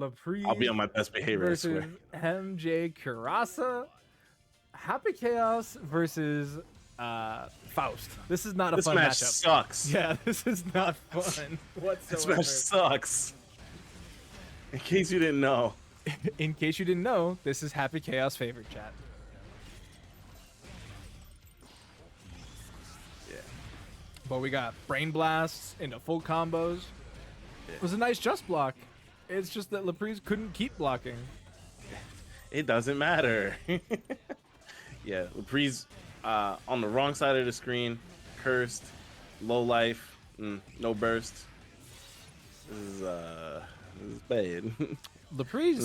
Lapriz. I'll be on my best behavior. Versus MJKurase. Happy Chaos versus Faust. This is not a fun match matchup. Sucks. Yeah, this is not fun whatsoever. This match sucks. In case you didn't know. In case you didn't know, this is Happy Chaos favorite chat. Yeah. But we got brain blasts into full combos. Yeah. It was a nice just block. It's just that Lapriz couldn't keep blocking. It doesn't matter. Yeah, Lapriz on the wrong side of the screen, cursed, low life, no burst. This is bad. Lapriz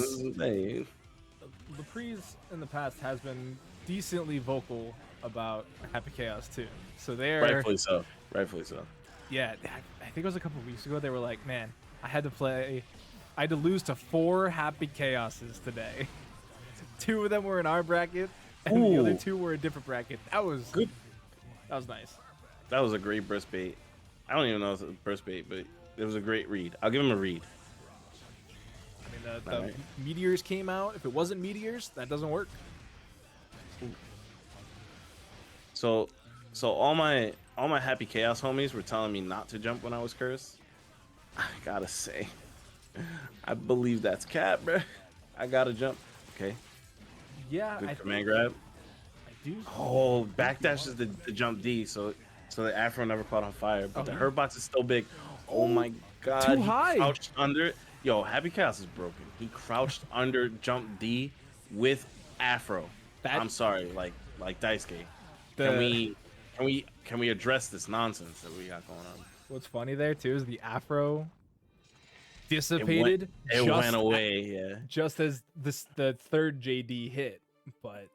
in the past has been decently vocal about Happy Chaos too. So they're rightfully so. Rightfully so. Yeah, I think it was a couple weeks ago. They were like, "Man, I had to lose to 4 Happy Chaoses today. 2 of them were in our bracket, and the other 2 were a different bracket." That was good. That was nice. That was a great burst bait. I don't even know if it was burst bait, but it was a great read. I'll give him a read. I mean, the meteors came out. If it wasn't meteors, that doesn't work. So all my Happy Chaos homies were telling me not to jump when I was cursed. I gotta say, I believe that's cap, bro. I gotta jump. Okay. Yeah. Good command grab. I do. Oh, backdash is the jump D, so the Afro never caught on fire, but the hurt box is still big. Oh my god. Too high. He crouched under it. Yo, Happy Chaos is broken. He crouched under jump D with Afro. I'm sorry, like Daisuke. Can we address this nonsense that we got going on? What's funny there too is the Afro dissipated. It went away, yeah. Just as the third JD hit, but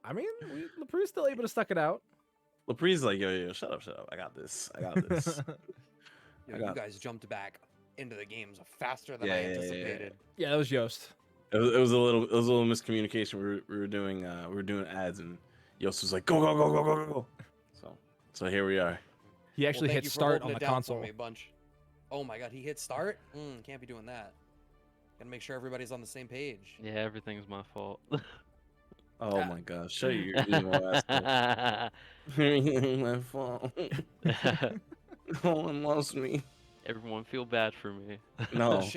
I mean, Lapriz still able to stuck it out. Lapriz like, yo, shut up. I got this. You guys jumped back into the games faster than I anticipated. Yeah, that was Yost. It was a little miscommunication. We were doing ads, and Yost was like, go. So here we are. He actually hit start on the console. Oh my god, he hit start? Can't be doing that. Gotta make sure everybody's on the same page. Yeah, everything's my fault. Oh my gosh, show your emo ass. Everything's my fault. No one loves me. Everyone feel bad for me. No.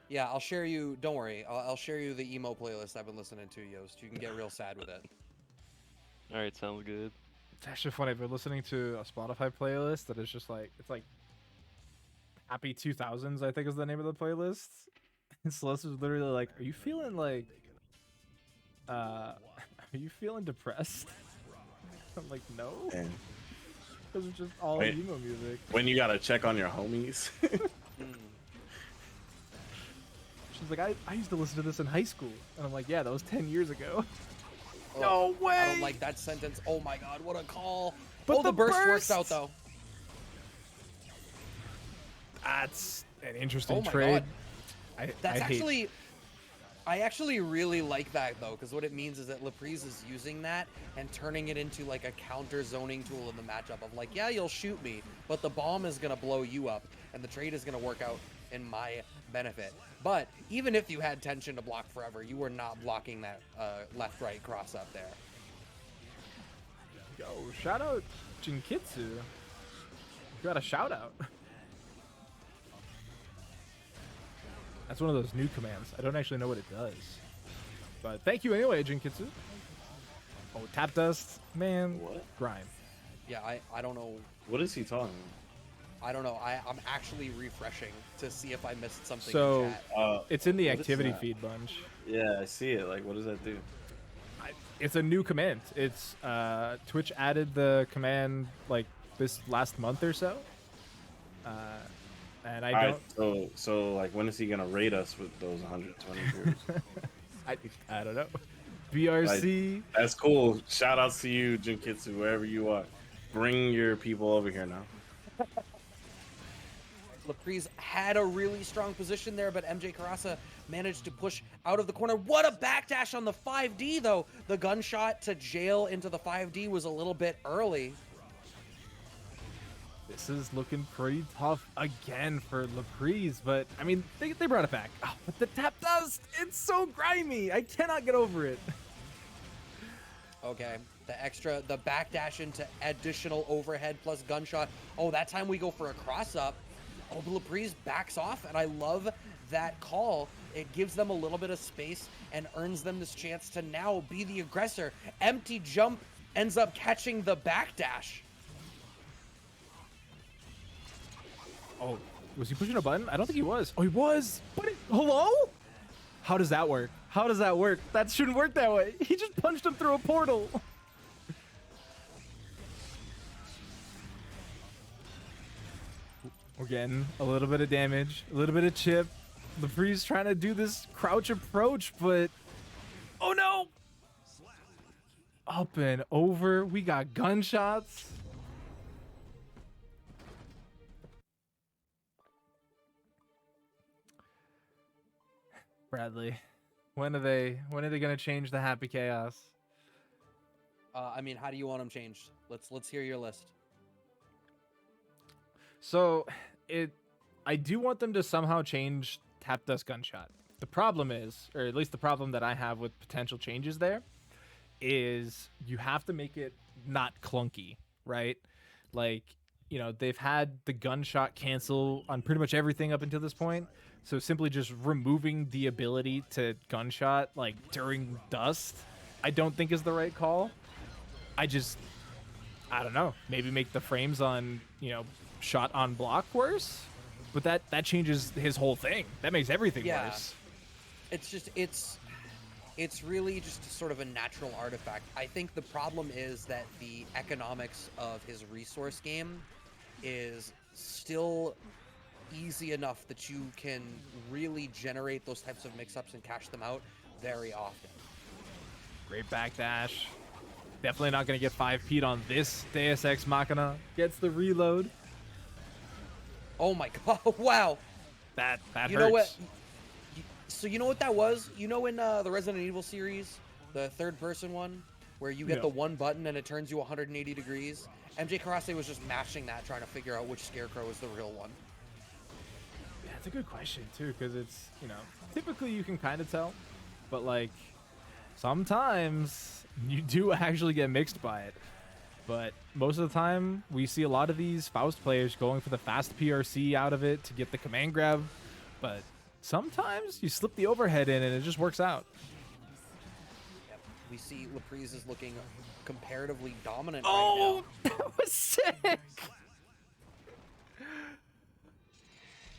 Yeah, I'll share you. Don't worry. I'll share you the emo playlist I've been listening to, Yost. You can get real sad with it. All right, sounds good. It's actually funny. I've been listening to a Spotify playlist that is just like, it's like Happy 2000s, I think is the name of the playlist. And Celeste was literally like, are you feeling depressed? I'm like, no. Because it's just all emo music. When you gotta check on your homies. She's like, I used to listen to this in high school. And I'm like, yeah, that was 10 years ago. No way! I don't like that sentence. Oh my god, what a call. But the burst works out, though. That's an interesting trade. I actually really like that, though, because what it means is that Lapriz is using that and turning it into, like, a counter zoning tool in the matchup of, like, yeah, you'll shoot me, but the bomb is going to blow you up, and the trade is going to work out in my benefit. But even if you had tension to block forever, you were not blocking that left-right cross up there. Yo, shout out Jinkitsu. You got a shout out. That's one of those new commands. I don't actually know what it does. But thank you anyway, Jinkitsu. Oh, tap dust. Man, what? Grime. Yeah, I don't know. What is he talking about? I don't know. I'm actually refreshing to see if I missed something so, in chat. It's in the activity feed bunch. Yeah, I see it. Like, what does that do? It's a new command. It's Twitch added the command like this last month or so. And I don't. So like, when is he gonna raid us with those 120 viewers? I don't know. BRC. Like, that's cool. Shout outs to you, Jinkitsu, wherever you are. Bring your people over here now. Lapriz had a really strong position there, but MJKurase managed to push out of the corner. What a backdash on the 5D, though. The gunshot to jail into the 5D was a little bit early. This is looking pretty tough again for Lapriz, but I mean, they brought it back. Oh, but the tap dust, it's so grimy. I cannot get over it. Okay, the backdash into additional overhead plus gunshot. Oh, that time we go for a cross-up. Oh, Lapriz backs off, and I love that call. It gives them a little bit of space and earns them this chance to now be the aggressor. Empty jump ends up catching the backdash. Oh, was he pushing a button? I don't think he was. Oh, he was. But hello? How does that work? How does that work? That shouldn't work that way. He just punched him through a portal. We're getting a little bit of damage, a little bit of chip. Lapriz trying to do this crouch approach, but oh no! Up and over. We got gunshots. Bradley, when are they gonna change the happy chaos? I mean, how do you want them changed? Let's hear your list. So, I do want them to somehow change tap dust gunshot. The problem is, or at least the problem that I have with potential changes there, is you have to make it not clunky, right? Like, you know, they've had the gunshot cancel on pretty much everything up until this point. So simply just removing the ability to gunshot like during dust, I don't think is the right call. I don't know. Maybe make the frames on, you know, shot on block worse, but that changes his whole thing. That makes everything worse. It's really just sort of a natural artifact. I think the problem is that the economics of his resource game is still easy enough that you can really generate those types of mix-ups and cash them out very often. Great backdash. Definitely not going to get 5P'd on this Deus Ex Machina. Gets the reload. Oh my god, wow. That hurts. You know what? So you know what that was? You know in the Resident Evil series, the third-person one, where you get the one button and it turns you 180 degrees? MJKurase was just mashing that, trying to figure out which Scarecrow is the real one. Yeah, it's a good question, too, because it's, you know, typically you can kind of tell, but, like, sometimes you do actually get mixed by it. But most of the time, we see a lot of these Faust players going for the fast PRC out of it to get the command grab, but sometimes you slip the overhead in and it just works out. Yep. We see Lapriz is looking comparatively dominant right now. That was sick!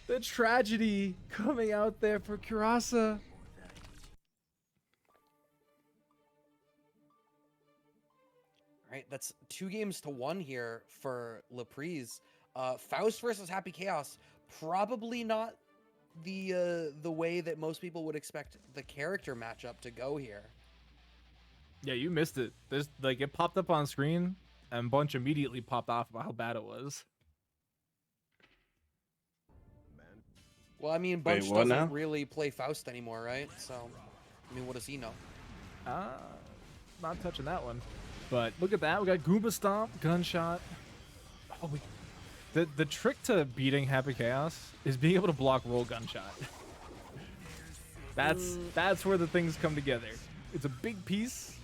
The tragedy coming out there for Kurase. Right, that's 2-1 here for Lapriz. Faust versus Happy Chaos, probably not the way that most people would expect the character matchup to go here. Yeah, you missed it. There's like it popped up on screen, and Bunch immediately popped off about how bad it was. Well, I mean, Bunch doesn't really play Faust anymore, right? So, I mean, what does he know? Not touching that one. But look at that. We got Goomba Stomp, Gunshot. Oh, the trick to beating Happy Chaos is being able to block roll Gunshot. That's where the things come together. It's a big piece.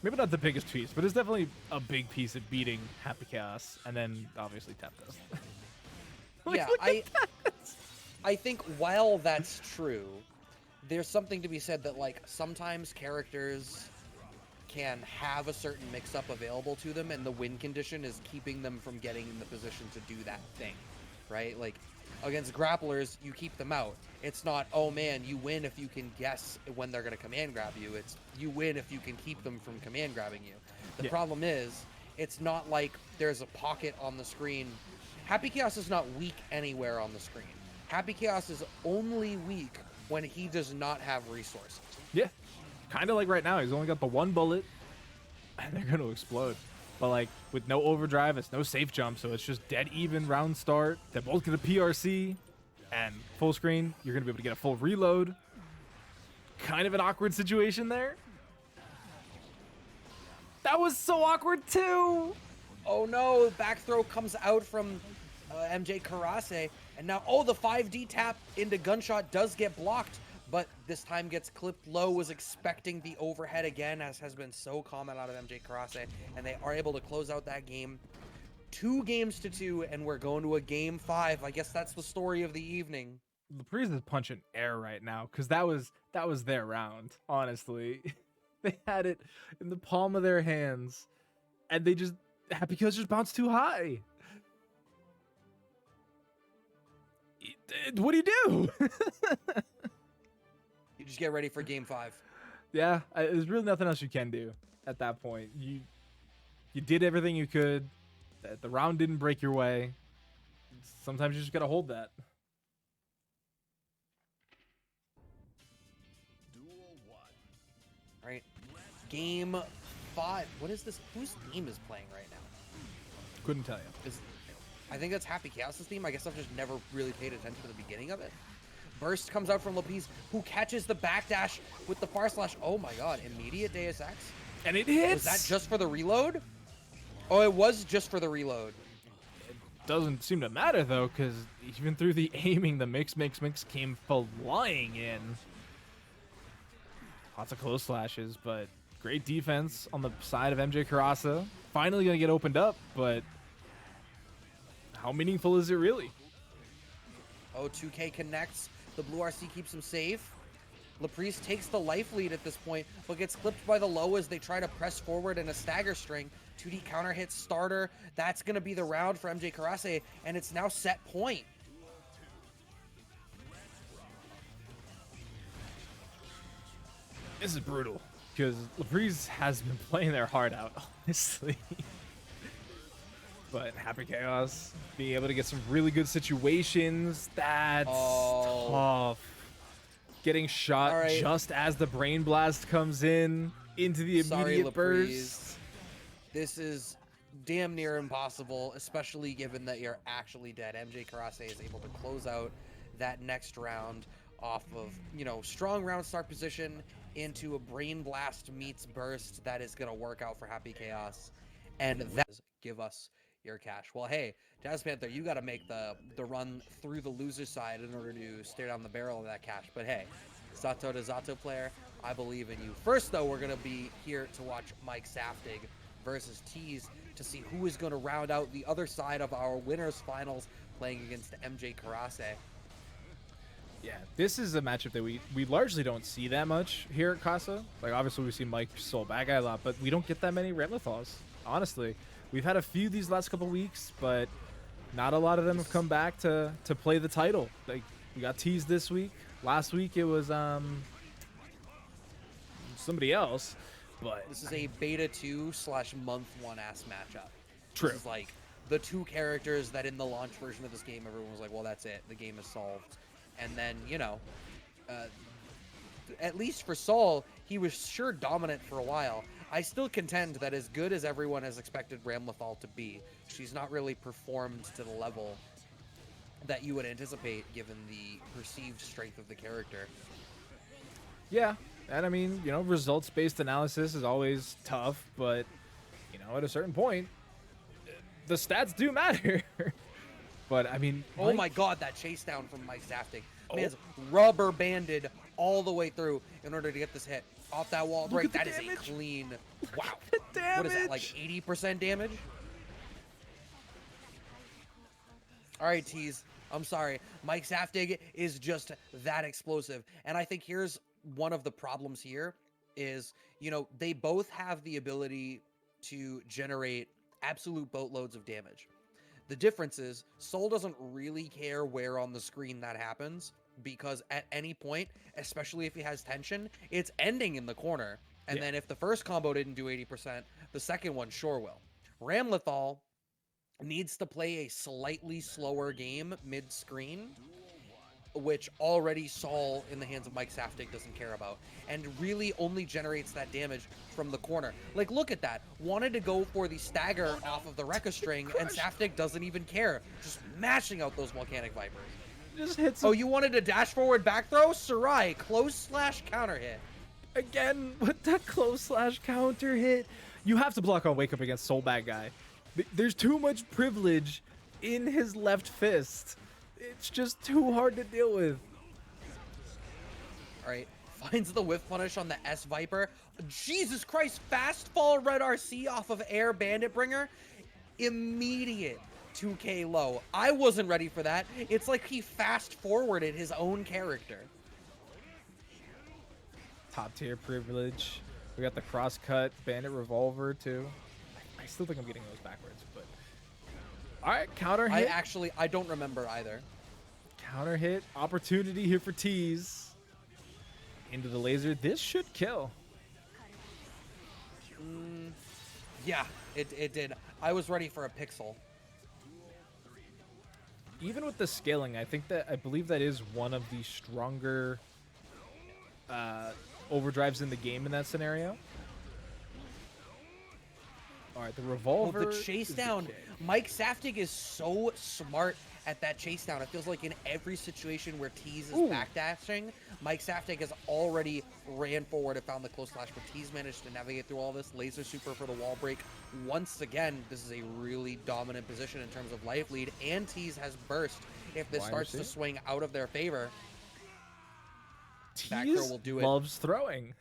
Maybe not the biggest piece, but it's definitely a big piece at beating Happy Chaos, and then obviously Tap Dust. Yeah, I think while that's true, there's something to be said that like sometimes characters can have a certain mix-up available to them, and the win condition is keeping them from getting in the position to do that thing, right? Like, against grapplers, you keep them out. It's not, oh man, you win if you can guess when they're going to command grab you. It's, you win if you can keep them from command grabbing you. The problem is, it's not like there's a pocket on the screen. Happy Chaos is not weak anywhere on the screen. Happy Chaos is only weak when he does not have resources. Yeah. Kind of like right now, he's only got the one bullet, and they're going to explode. But like with no overdrive, it's no safe jump, so it's just dead even round start. They're both going to PRC, and full screen, you're going to be able to get a full reload. Kind of an awkward situation there. That was so awkward too. Oh no, back throw comes out from MJKurase, and now, oh, the 5D tap into gunshot does get blocked, but this time gets clipped low. Was expecting the overhead again, as has been so common out of MJKurase, and they are able to close out that game. 2-2, and we're going to a game 5. I guess that's the story of the evening. Lapriz is punching air right now because that was their round. Honestly, they had it in the palm of their hands, and they just Happy Chaos just bounced too high. What do you do? You just get ready for game 5. Yeah, there's really nothing else you can do at that point. You did everything you could. The round didn't break your way. Sometimes you just gotta hold that. All right, game 5. What is this? Whose theme is playing right now? Couldn't tell you. I think that's Happy Chaos' theme. I guess I've just never really paid attention to the beginning of it. Burst comes out from Lapriz, who catches the backdash with the far slash. Oh my god, immediate Deus Ex. And it hits! Was that just for the reload? Oh, it was just for the reload. Doesn't seem to matter though, because even through the aiming, the mix came flying in. Lots of close slashes, but great defense on the side of MJKurase. Finally gonna get opened up, but how meaningful is it really? Oh, 2K connects. The blue RC keeps him safe. Lapriz takes the life lead at this point, but gets clipped by the low as they try to press forward in a stagger string. 2D counter hit starter. That's going to be the round for MJKurase, and it's now set point. This is brutal, because Lapriz has been playing their heart out, honestly. But Happy Chaos being able to get some really good situations, that's tough. Getting shot just as the Brain Blast comes in into the immediate burst. This is damn near impossible, especially given that you're actually dead. MJKurase is able to close out that next round off of, you know, strong round start position into a Brain Blast meets burst that is going to work out for Happy Chaos. And that give us your cash. Well, hey, JazzPanther, you got to make the run through the loser side in order to stare down the barrel of that cash. But hey, Zato to Zato player, I believe in you. First, though, we're going to be here to watch Mike Saftig versus Teez to see who is going to round out the other side of our winners finals playing against MJKurase. Yeah, this is a matchup that we largely don't see that much here at Casa. Like, obviously, we see Mike Soul Badguy a lot, but we don't get that many Ramlethals, honestly. We've had a few these last couple weeks, but not a lot of them have come back to play the title. Like, we got Teez this week. Last week, it was somebody else. But this is a beta 2/month 1 ass matchup. True. This is like the two characters that in the launch version of this game, everyone was like, well, that's it. The game is solved. And then, you know, at least for Saul, he was sure dominant for a while. I still contend that as good as everyone has expected Ramlethal to be, she's not really performed to the level that you would anticipate given the perceived strength of the character. Yeah, and I mean, you know, results-based analysis is always tough, but, you know, at a certain point, the stats do matter. But, I mean... Oh my god, that chase down from Mike Saftig. Man's rubber banded all the way through in order to get this hit. Off that wall break, that is a clean... Wow. What is that, like 80% damage? Alright, Teez. I'm sorry. Mike Saftig is just that explosive. And I think here's one of the problems here is, you know, they both have the ability to generate absolute boatloads of damage. The difference is Soul doesn't really care where on the screen that happens, because at any point, especially if he has tension, it's ending in the corner. And then if the first combo didn't do 80%, the second one sure will. Ramlethal needs to play a slightly slower game mid-screen, which already Saul in the hands of Mike Saftig doesn't care about, and really only generates that damage from the corner. Like, look at that. Wanted to go for the stagger off of the Rekka string, and Saftig doesn't even care. Just mashing out those Volcanic Vipers. Just hits. Oh, you wanted a dash forward back throw? Sarai, close / counter hit. Again, with that close / counter hit. You have to block on Wake Up against Soul Badguy. There's too much privilege in his left fist. It's just too hard to deal with. All right, finds the whiff punish on the S Viper. Jesus Christ, fast fall red RC off of Air Bandit Bringer. Immediate 2k low. I wasn't ready for that. It's like he fast forwarded his own character. Top tier privilege. We got the cross cut bandit revolver too. I still think I'm getting those backwards, but all right, counter hit. I don't remember either. Counter hit opportunity here for Teez. Into the laser. This should kill. Yeah, it did. I was ready for a pixel. Even with the scaling, I believe that is one of the stronger overdrives in the game in that scenario. All right, the revolver. Well, the chase down. Mike Saftig is so smart at that chase down. It feels like in every situation where Teez is backdashing, Mike Saftig has already ran forward and found the close slash, but Teez managed to navigate through all this. Laser super for the wall break. Once again, this is a really dominant position in terms of life lead, and Teez has burst. If this starts to swing out of their favor, Teez will do it. Loves throwing.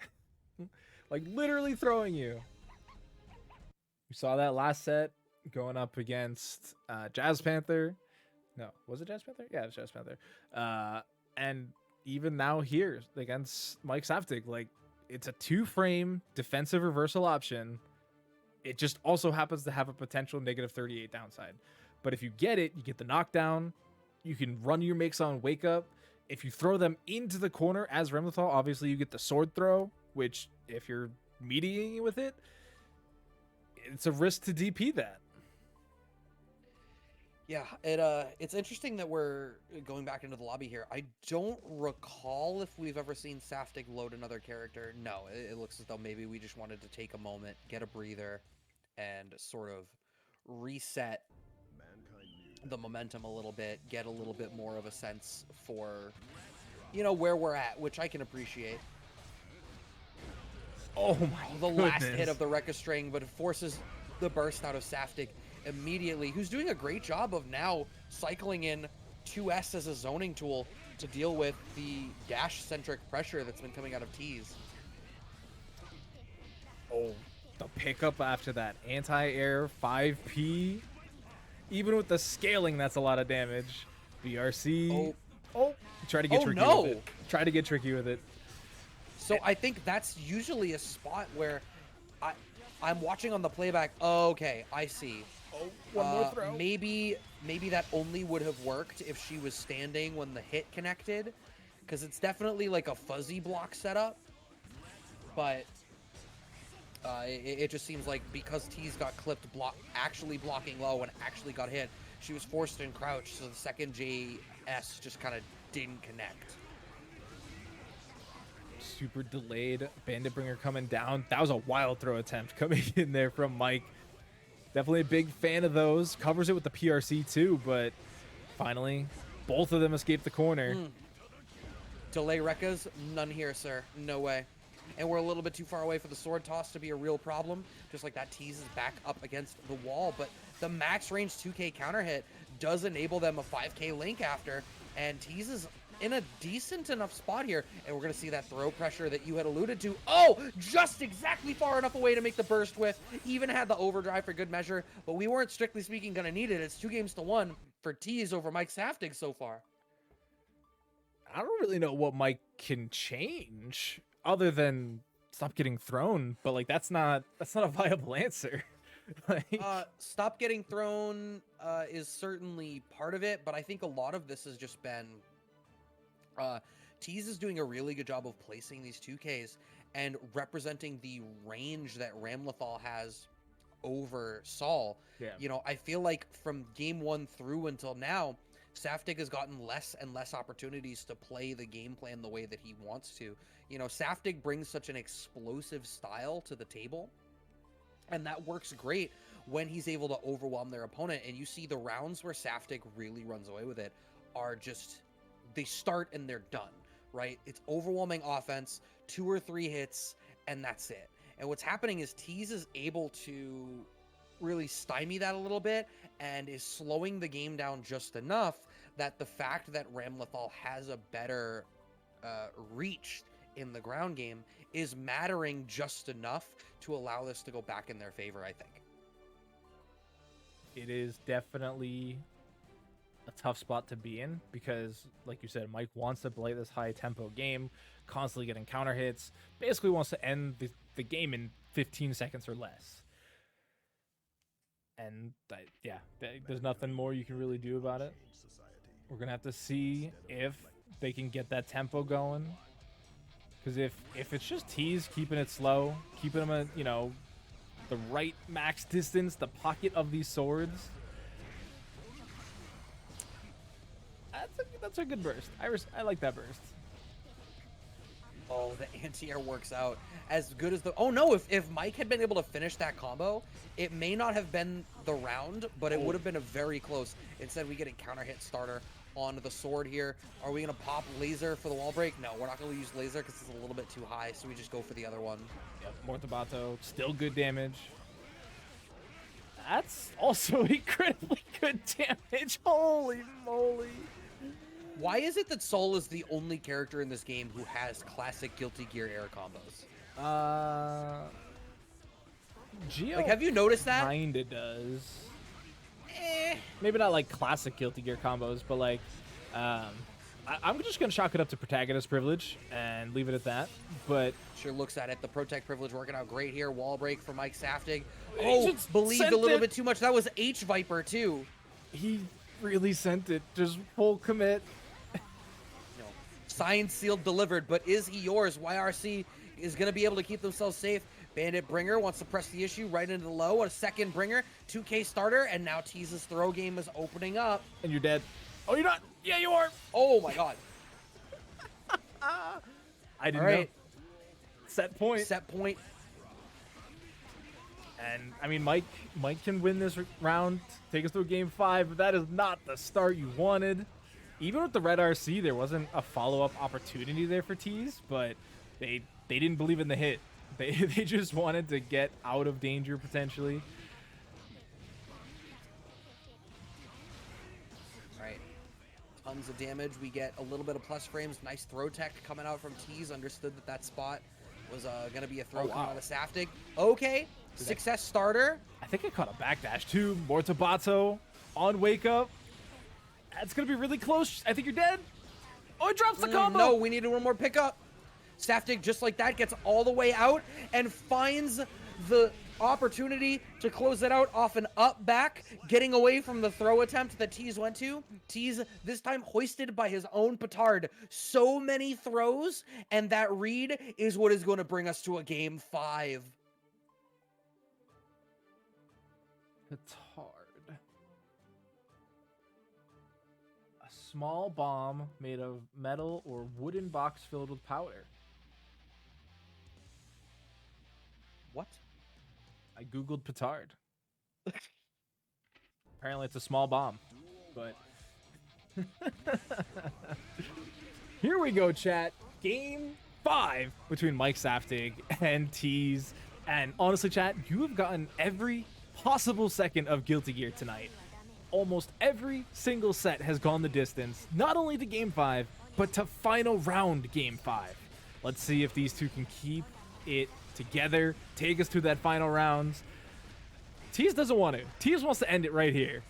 Like literally throwing you. We saw that last set going up against JazzPanther. No, was it JazzPanther? Yeah, it was JazzPanther. And even now here against Mike Saftig, like it's a 2-frame defensive reversal option. It just also happens to have a potential negative 38 downside. But if you get it, you get the knockdown. You can run your makes on wake up. If you throw them into the corner as Ramlethal, obviously you get the sword throw, which if you're mediating with it, it's a risk to DP that. Yeah, it's interesting that we're going back into the lobby here. I don't recall if we've ever seen Saftig load another character. No, it looks as though maybe we just wanted to take a moment, get a breather, and sort of reset the momentum a little bit, get a little bit more of a sense for, you know, where we're at, which I can appreciate. Oh my The last hit of the Rekka string, but it forces the burst out of Saftig immediately, who's doing a great job of now cycling in 2S as a zoning tool to deal with the dash-centric pressure that's been coming out of Teez. Oh, the pickup after that anti-air 5P. Even with the scaling, that's a lot of damage. BRC. Oh, try to get tricky with it. Try to get tricky with it. So I think that's usually a spot where I'm watching on the playback. Oh, okay, I see. Oh, one more throw. Maybe that only would have worked if she was standing when the hit connected, because it's definitely like a fuzzy block setup. But it just seems like because Teez got clipped actually blocking low and actually got hit, she was forced to crouch, so the second JS just kind of didn't connect. Super delayed bandit bringer coming down. That was a wild throw attempt coming in there from Mike. Definitely a big fan of those. Covers it with the PRC too, but finally both of them escape the corner. Delay Rekkas, none here, sir. No way. And we're a little bit too far away for the sword toss to be a real problem. Just like that, Teez is back up against the wall, but the max range 2k counter hit does enable them a 5k link after, and Teez is in a decent enough spot here, and we're going to see that throw pressure that you had alluded to. Oh, just exactly far enough away to make the burst with. Even had the overdrive for good measure, but we weren't strictly speaking going to need it. It's 2-1 for Teez over Mike Saftig so far. I don't really know what Mike can change other than stop getting thrown, but like that's not a viable answer. Like, stop getting thrown is certainly part of it, but I think a lot of this has just been Teez is doing a really good job of placing these 2Ks and representing the range that Ramlethal has over Saul. Yeah. You know, I feel like from game 1 through until now, Saftig has gotten less and less opportunities to play the game plan the way that he wants to. You know, Saftig brings such an explosive style to the table, and that works great when he's able to overwhelm their opponent. And you see the rounds where Saftig really runs away with it are just, they start and they're done, right? It's overwhelming offense, 2 or 3 hits, and that's it. And what's happening is Teez is able to really stymie that a little bit and is slowing the game down just enough that the fact that Ramlethal has a better reach in the ground game is mattering just enough to allow this to go back in their favor, I think. It is definitely a tough spot to be in because, like you said, Mike wants to play this high tempo game, constantly getting counter hits, basically wants to end the game in 15 seconds or less. And there's nothing more you can really do about it. We're going to have to see if they can get that tempo going. Because if it's just Teez keeping it slow, keeping them at, the right max distance, the pocket of these swords, that's a good burst. I like that burst. Oh, the anti-air works out as good as the... Oh, no, if Mike had been able to finish that combo, it may not have been the round, but it would have been a very close. Instead, we get a counter hit starter onto the sword here. Are we going to pop laser for the wall break? No, we're not going to use laser because it's a little bit too high, so we just go for the other one. Yep, Mortabato, still good damage. That's also incredibly good damage. Holy moly. Why is it that Sol is the only character in this game who has classic Guilty Gear air combos? Geo, Like, have you noticed that? Kinda does. Maybe not like classic Guilty Gear combos, but like, I'm just gonna chalk it up to protagonist privilege and leave it at that. But Sure looks at it. The Protect privilege working out great here. Wall break for Mike Saftig. He Oh, just believed sent a little it. bit too much. That was H Viper too. he really sent it, just full commit. No. Signed, sealed, delivered. But is he yours? YRC is going to be able to keep themselves safe. Bandit Bringer wants to press the issue right into the low. A second Bringer, 2K starter, and now Teez's throw game is opening up. And you're dead. Oh, you're not. Yeah, you are. Oh my god. I didn't All right. know. Set point. Set point. And I mean, Mike can win this round, take us through game 5, but that is not the start you wanted. Even with the red RC, there wasn't a follow-up opportunity there for Teez, but they didn't believe in the hit. They just wanted to get out of danger potentially. All right. Tons of damage. We get a little bit of plus frames. Nice throw tech coming out from Teez. Understood that spot was going to be a throw coming out of Saftig. Okay. Success starter. I think I caught a backdash too. Mortabato on wake up. That's gonna be really close. I think you're dead. Oh, it drops the combo. No, we need one more pickup. Saftig, just like that, gets all the way out and finds the opportunity to close it out off an up back, getting away from the throw attempt that Teez went to. Teez, this time hoisted by his own petard. So many throws, and that read is what is going to bring us to a game 5. Petard. A small bomb made of metal or wooden box filled with powder. What? I googled petard. Apparently it's a small bomb, but here we go, chat. Game 5 between Mike Saftig and Teez. And honestly, chat, you have gotten every possible second of Guilty Gear tonight. Almost every single set has gone the distance, not only to game 5, but to final round game 5. Let's see if these two can keep it together, take us to that final rounds. Teez doesn't want to. Teez wants to end it right here.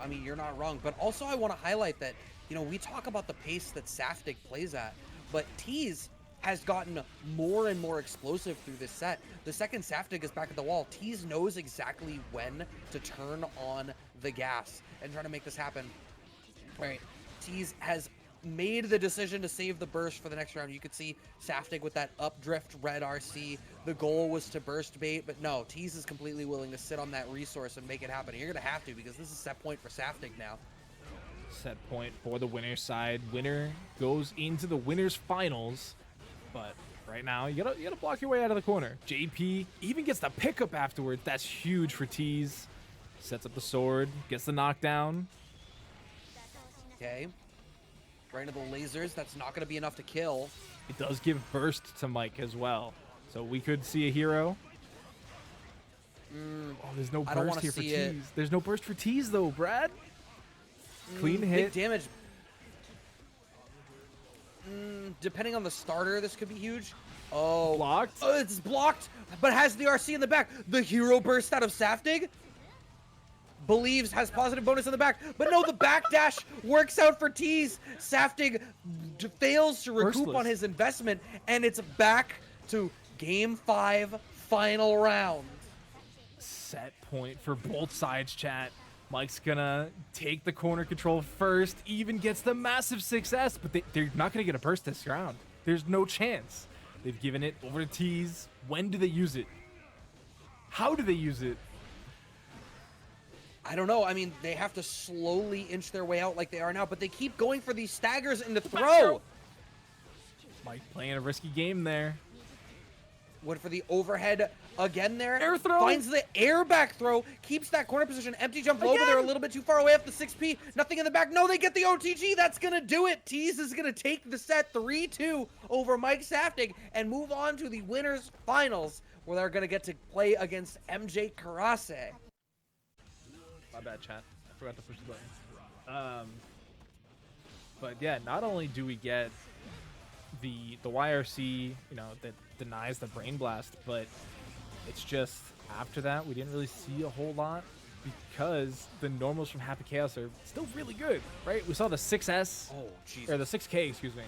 I mean, you're not wrong, but also I want to highlight that, we talk about the pace that Saftig plays at, but Teez has gotten more and more explosive through this set. The second Saftig is back at the wall, Teez knows exactly when to turn on the gas and try to make this happen. All right, Teez has made the decision to save the burst for the next round. You could see Saftig with that updrift red RC. The goal was to burst bait, but no, Teez is completely willing to sit on that resource and make it happen. You're gonna have to, because this is set point for Saftig now. Set point for the winner's side. Winner goes into the winner's finals. But right now, you gotta block your way out of the corner. JP even gets the pickup afterwards. That's huge for Teez. Sets up the sword, gets the knockdown. Okay. Right into the lasers. That's not going to be enough to kill. It does give burst to Mike as well. So we could see a hero. Oh, there's no I don't burst wanna here for see it. Teez. There's no burst for Teez though, Brad. Clean Big hit. damage. Depending on the starter, this could be huge. Oh, Blocked. Oh, it's blocked, but has the RC in the back. The hero burst out of Saftig. Believes has positive bonus in the back, but no, the backdash works out for Teez. Saftig fails to recoup Burstless. on his investment, and it's back to Game 5, final round. Set point for both sides, chat. Mike's gonna take the corner control first, even gets the massive success, but they're not gonna get a burst this round. There's no chance. They've given it over to Teez. When do they use it? How do they use it? I don't know. I mean, they have to slowly inch their way out like they are now, but they keep going for these staggers into throw. Mike playing a risky game there. Went for the overhead again there. Air throw. Finds the air back throw. Keeps that corner position. Empty jump low, but they're a little bit too far away off the 6P. Nothing in the back. No, they get the OTG. That's going to do it. Teez is going to take the set 3-2 over Mike Saftig and move on to the winners finals, where they're going to get to play against MJKurase. My bad, chat. I forgot to push the button. But yeah, not only do we get the YRC, you know, that denies the brain blast, but it's just after that we didn't really see a whole lot because the normals from Happy Chaos are still really good, right? We saw the 6S Oh, Jesus. or the 6K, excuse me,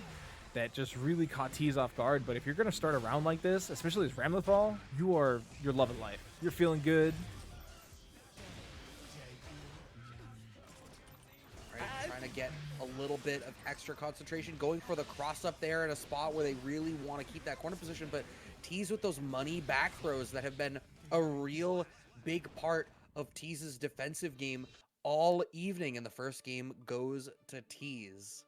that just really caught Teez off guard. But if you're gonna start a round like this, especially as Ramlethal, you're loving life. You're feeling good. Right, trying to get a little bit of extra concentration, going for the cross up there in a spot where they really want to keep that corner position, but Teez with those money back throws that have been a real big part of Teez's defensive game all evening in the first game goes to Teez.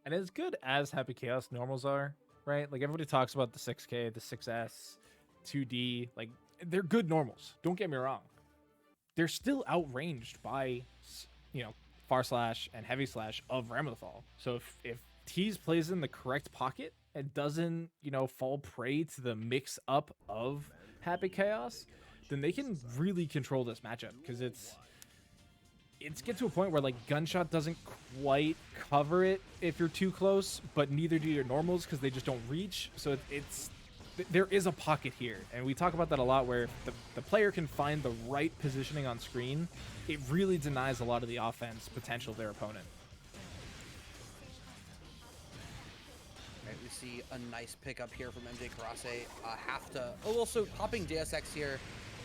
And as good as Happy Chaos normals are, right? Like everybody talks about the 6K, the 6S, 2D, like they're good normals. Don't get me wrong. They're still outranged by, you know, far slash and heavy slash of Ramlethal. So if Teez plays in the correct pocket and doesn't, you know, fall prey to the mix up of Happy Chaos, then they can really control this matchup, because it's get to a point where like Gunshot doesn't quite cover it if you're too close, but neither do your normals because they just don't reach. So there is a pocket here, and we talk about that a lot, where if the player can find the right positioning on screen, it really denies a lot of the offense potential of their opponent. Right, we see a nice pickup here from MJKurase. Also popping DSX here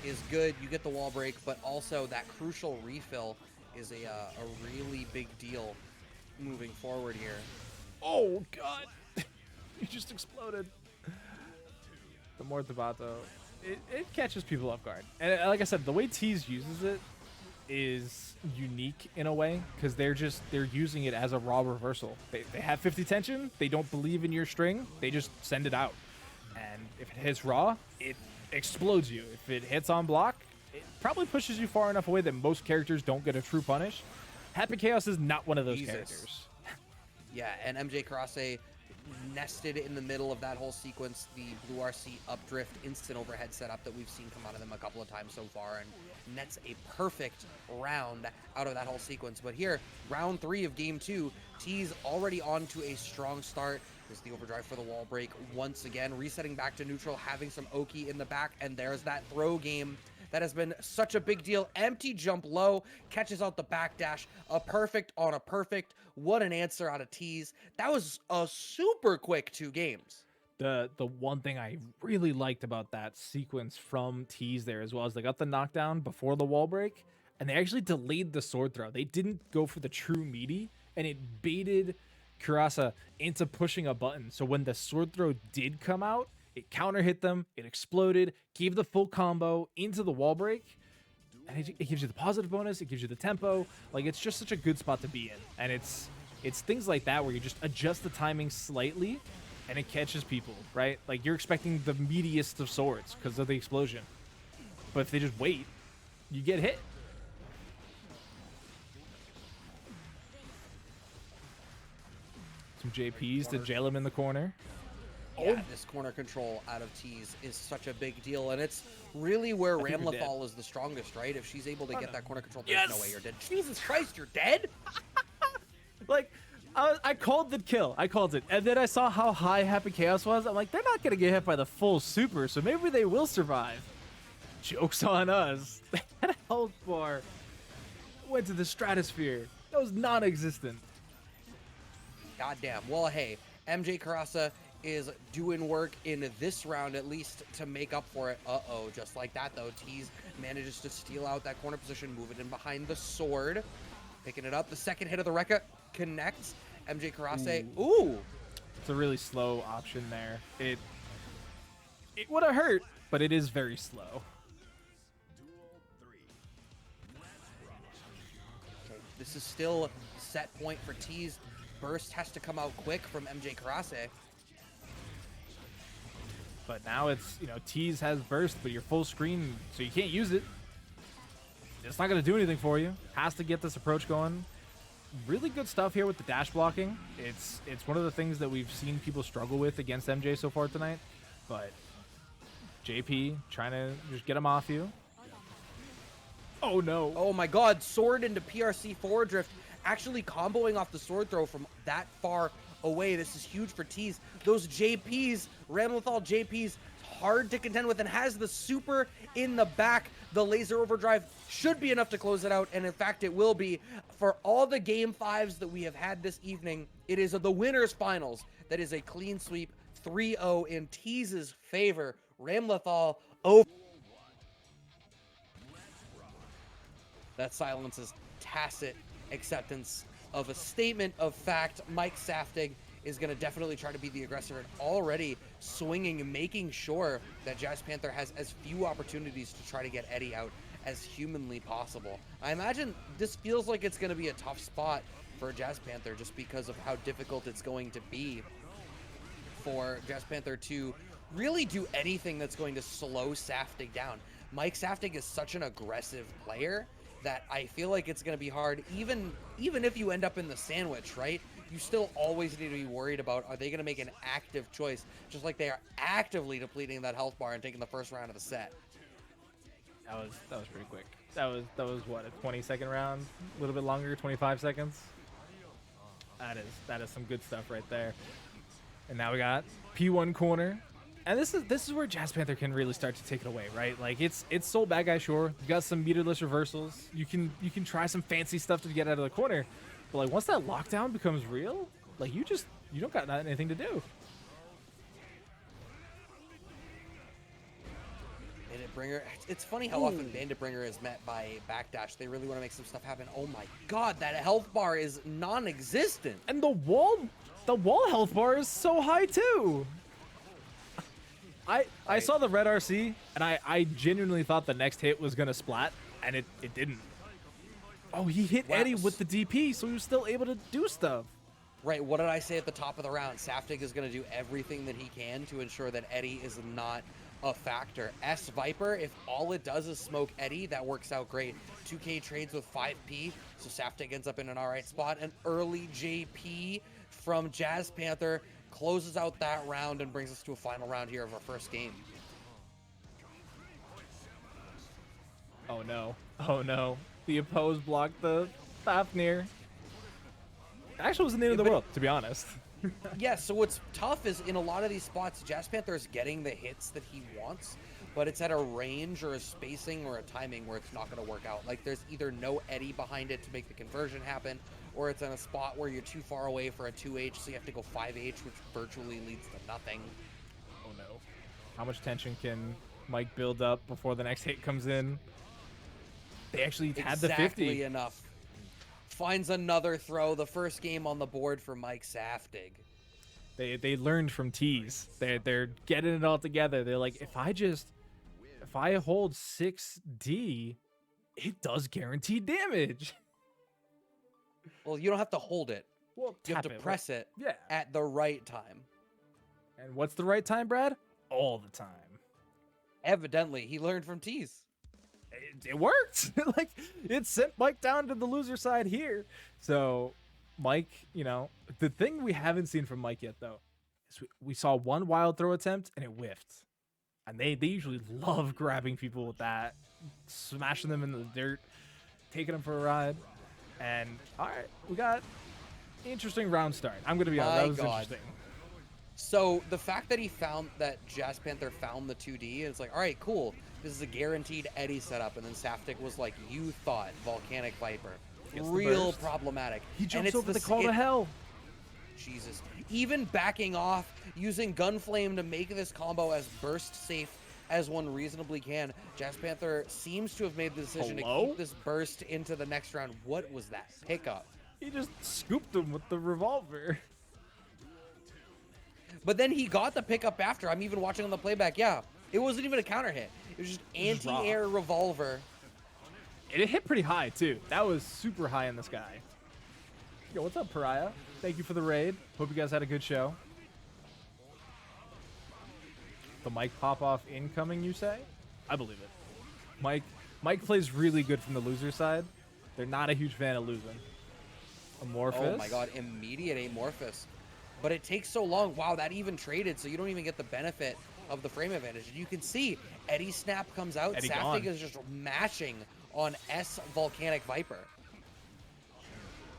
is good. You get the wall break, but also that crucial refill is a really big deal moving forward here. Oh god, he just exploded. The more Tabato, it catches people off guard. And like I said, the way Teez uses it is unique in a way, because they're using it as a raw reversal. They have 50 tension, they don't believe in your string, they just send it out. And if it hits raw, it explodes you. If it hits on block, it probably pushes you far enough away that most characters don't get a true punish. Happy Chaos is not one of those characters. Yeah, and MJKurase nested in the middle of that whole sequence, the blue RC updrift instant overhead setup that we've seen come out of them a couple of times so far, and nets a perfect round out of that whole sequence. But here, round 3 of game 2, Teez already on to a strong start. There's the overdrive for the wall break once again, resetting back to neutral, having some Oki in the back, and there's that throw game that has been such a big deal. Empty jump low, catches out the backdash, a perfect on a perfect. What an answer out of Teez. That was a super quick 2 games. The one thing I really liked about that sequence from Teez there, as well as they got the knockdown before the wall break, and they actually delayed the sword throw. They didn't go for the true meaty, and it baited Kurase into pushing a button. So when the sword throw did come out, it counter hit them, it exploded, gave the full combo into the wall break, and it gives you the positive bonus, it gives you the tempo. Like, it's just such a good spot to be in. And it's things like that where you just adjust the timing slightly and it catches people, right? Like, you're expecting the meatiest of swords because of the explosion. But if they just wait, you get hit. Some JPs to jail him in the corner. Yeah, this corner control out of Teez is such a big deal, and it's really where think you're Ramlethal is the strongest, right? If she's able to get that corner control, there's Yes! no way you're dead. Jesus Christ, you're dead? Like, I called the kill. I called it. And then I saw how high Happy Chaos was. I'm like, they're not going to get hit by the full super, so maybe they will survive. Joke's on us. That health bar went to the stratosphere. That was non-existent. Goddamn. Well, hey, MJKurase is doing work in this round, at least to make up for it. Uh-oh, just like that, though. Teez manages to steal out that corner position, move it in behind the sword. Picking it up. The second hit of the Rekka connects. MJKurase. Ooh. It's a really slow option there. It would have hurt, but it is very slow. Okay, this is still set point for Teez. Burst has to come out quick from MJKurase. But now it's, Teez has burst, but you're full screen, so you can't use it. It's not going to do anything for you. Has to get this approach going. Really good stuff here with the dash blocking. It's one of the things that we've seen people struggle with against MJ so far tonight. But JP trying to just get him off you. Oh, no. Oh my god, sword into PRC forward drift. Actually comboing off the sword throw from that far away. This is huge for Teez. Those JPs, Ramlethal JPs, hard to contend with, and has the super in the back. The laser overdrive should be enough to close it out, and in fact it will be. For all the game 5s that we have had this evening, it is the winners finals. That is a clean sweep, 3-0 in Teez's favor. Ramlethal over. That silences tacit acceptance of a statement of fact. Mike Saftig is going to definitely try to be the aggressor and already swinging and making sure that JazzPanther has as few opportunities to try to get Eddie out as humanly possible. I imagine this feels like it's going to be a tough spot for JazzPanther just because of how difficult it's going to be for JazzPanther to really do anything that's going to slow Saftig down. Mike Saftig is such an aggressive player that I feel like it's going to be hard, even if you end up in the sandwich, right? You still always need to be worried about, are they going to make an active choice, just like they are actively depleting that health bar and taking the first round of the set. That was pretty quick. That was what, a 20-second round? A little bit longer, 25 seconds? That is some good stuff right there. And now we got P1 corner. And this is where JazzPanther can really start to take it away, right? Like it's Soul Badguy, sure. You got some meterless reversals. You can try some fancy stuff to get out of the corner. But like once that lockdown becomes real, like you don't got anything to do. Bandit Bringer. It's funny how often Bandit Bringer is met by backdash. They really want to make some stuff happen. Oh my god, that health bar is non-existent. And the wall health bar is so high too. I saw the red RC, and I genuinely thought the next hit was going to splat, and it didn't. Oh, he hit Eddie with the DP, so he was still able to do stuff. Right, what did I say at the top of the round? Saftig is going to do everything that he can to ensure that Eddie is not a factor. S Viper, if all it does is smoke Eddie, that works out great. 2K trades with 5P, so Saftig ends up in an alright spot. An early JP from JazzPanther closes out that round and brings us to a final round here of our first game. Oh no. Oh no. The opposed blocked the Fafnir. Actually wasn't the end of the world, to be honest. Yeah, so what's tough is in a lot of these spots, JazzPanther is getting the hits that he wants, but it's at a range or a spacing or a timing where it's not going to work out. Like there's either no Eddie behind it to make the conversion happen, or it's in a spot where you're too far away for a 2H, so you have to go 5H, which virtually leads to nothing. Oh no. How much tension can Mike build up before the next hit comes in? They actually had the 50. Exactly enough. Finds another throw, the first game on the board for Mike Saftig. They learned from Teez. They're getting it all together. They're like, if I hold 6D, it does guaranteed damage. Well, you don't have to hold it. Well, You have to press it Yeah. at the right time. And what's the right time, Brad? All the time. Evidently, he learned from Teez. It worked. Like, it sent Mike down to the loser side here. So, Mike, the thing we haven't seen from Mike yet, though, is So we saw one wild throw attempt and it whiffed. And they usually love grabbing people with that, smashing them in the dirt, taking them for a ride. And all right, we got interesting round start. I'm gonna be honest, that was interesting. So the fact that he found that JazzPanther found the 2D, and it's like, all right, cool. This is a guaranteed Eddie setup, and then Saftig was like, you thought Volcanic Viper. Real problematic. He jumps it's over the call to hell. Jesus. Even backing off, using Gunflame to make this combo as burst safe as one reasonably can. JazzPanther seems to have made the decision to keep this burst into the next round. What was that pickup? He just scooped him with the revolver. But then he got the pickup after. I'm even watching on the playback. Yeah, it wasn't even a counter hit. It was just anti-air revolver. And it hit pretty high, too. That was super high in the sky. Yo, what's up, Pariah? Thank you for the raid. Hope you guys had a good show. The mic pop-off incoming, you say? I believe it. Mike plays really good from the loser side. They're not a huge fan of losing. Amorphous. Oh my god, immediate Amorphous. But it takes so long. Wow, that even traded, so you don't even get the benefit of the frame advantage. And you can see Eddie Snap comes out. Saftig is just mashing on S Volcanic Viper.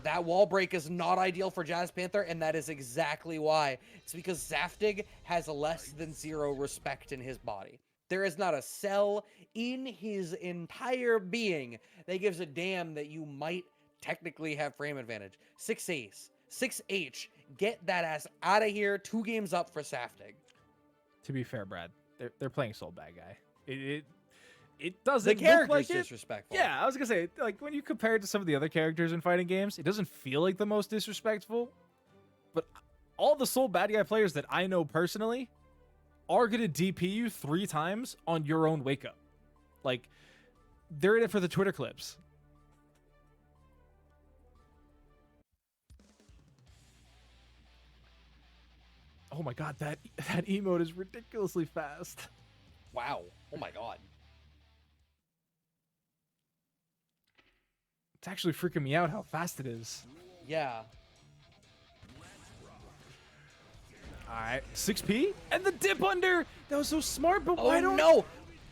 That wall break is not ideal for JazzPanther, and that is exactly why. It's because Saftig has less than 0 respect in his body. There is not a cell in his entire being that gives a damn that you might technically have frame advantage. 6 ace, 6H, get that ass out of here. 2 games up for Saftig. To be fair, Brad, they're playing Soul Badguy. It doesn't the character's look like disrespectful. Yeah, I was gonna say, like, when you compare it to some of the other characters in fighting games, it doesn't feel like the most disrespectful. But all the Soul Badguy players that I know personally are gonna DP you 3 times on your own wake up. Like, they're in it for the Twitter clips. Oh my god, that emote is ridiculously fast. Wow. Oh my god. It's actually freaking me out how fast it is. Yeah. All right, 6P and the dip under. That was so smart, but why don't? No,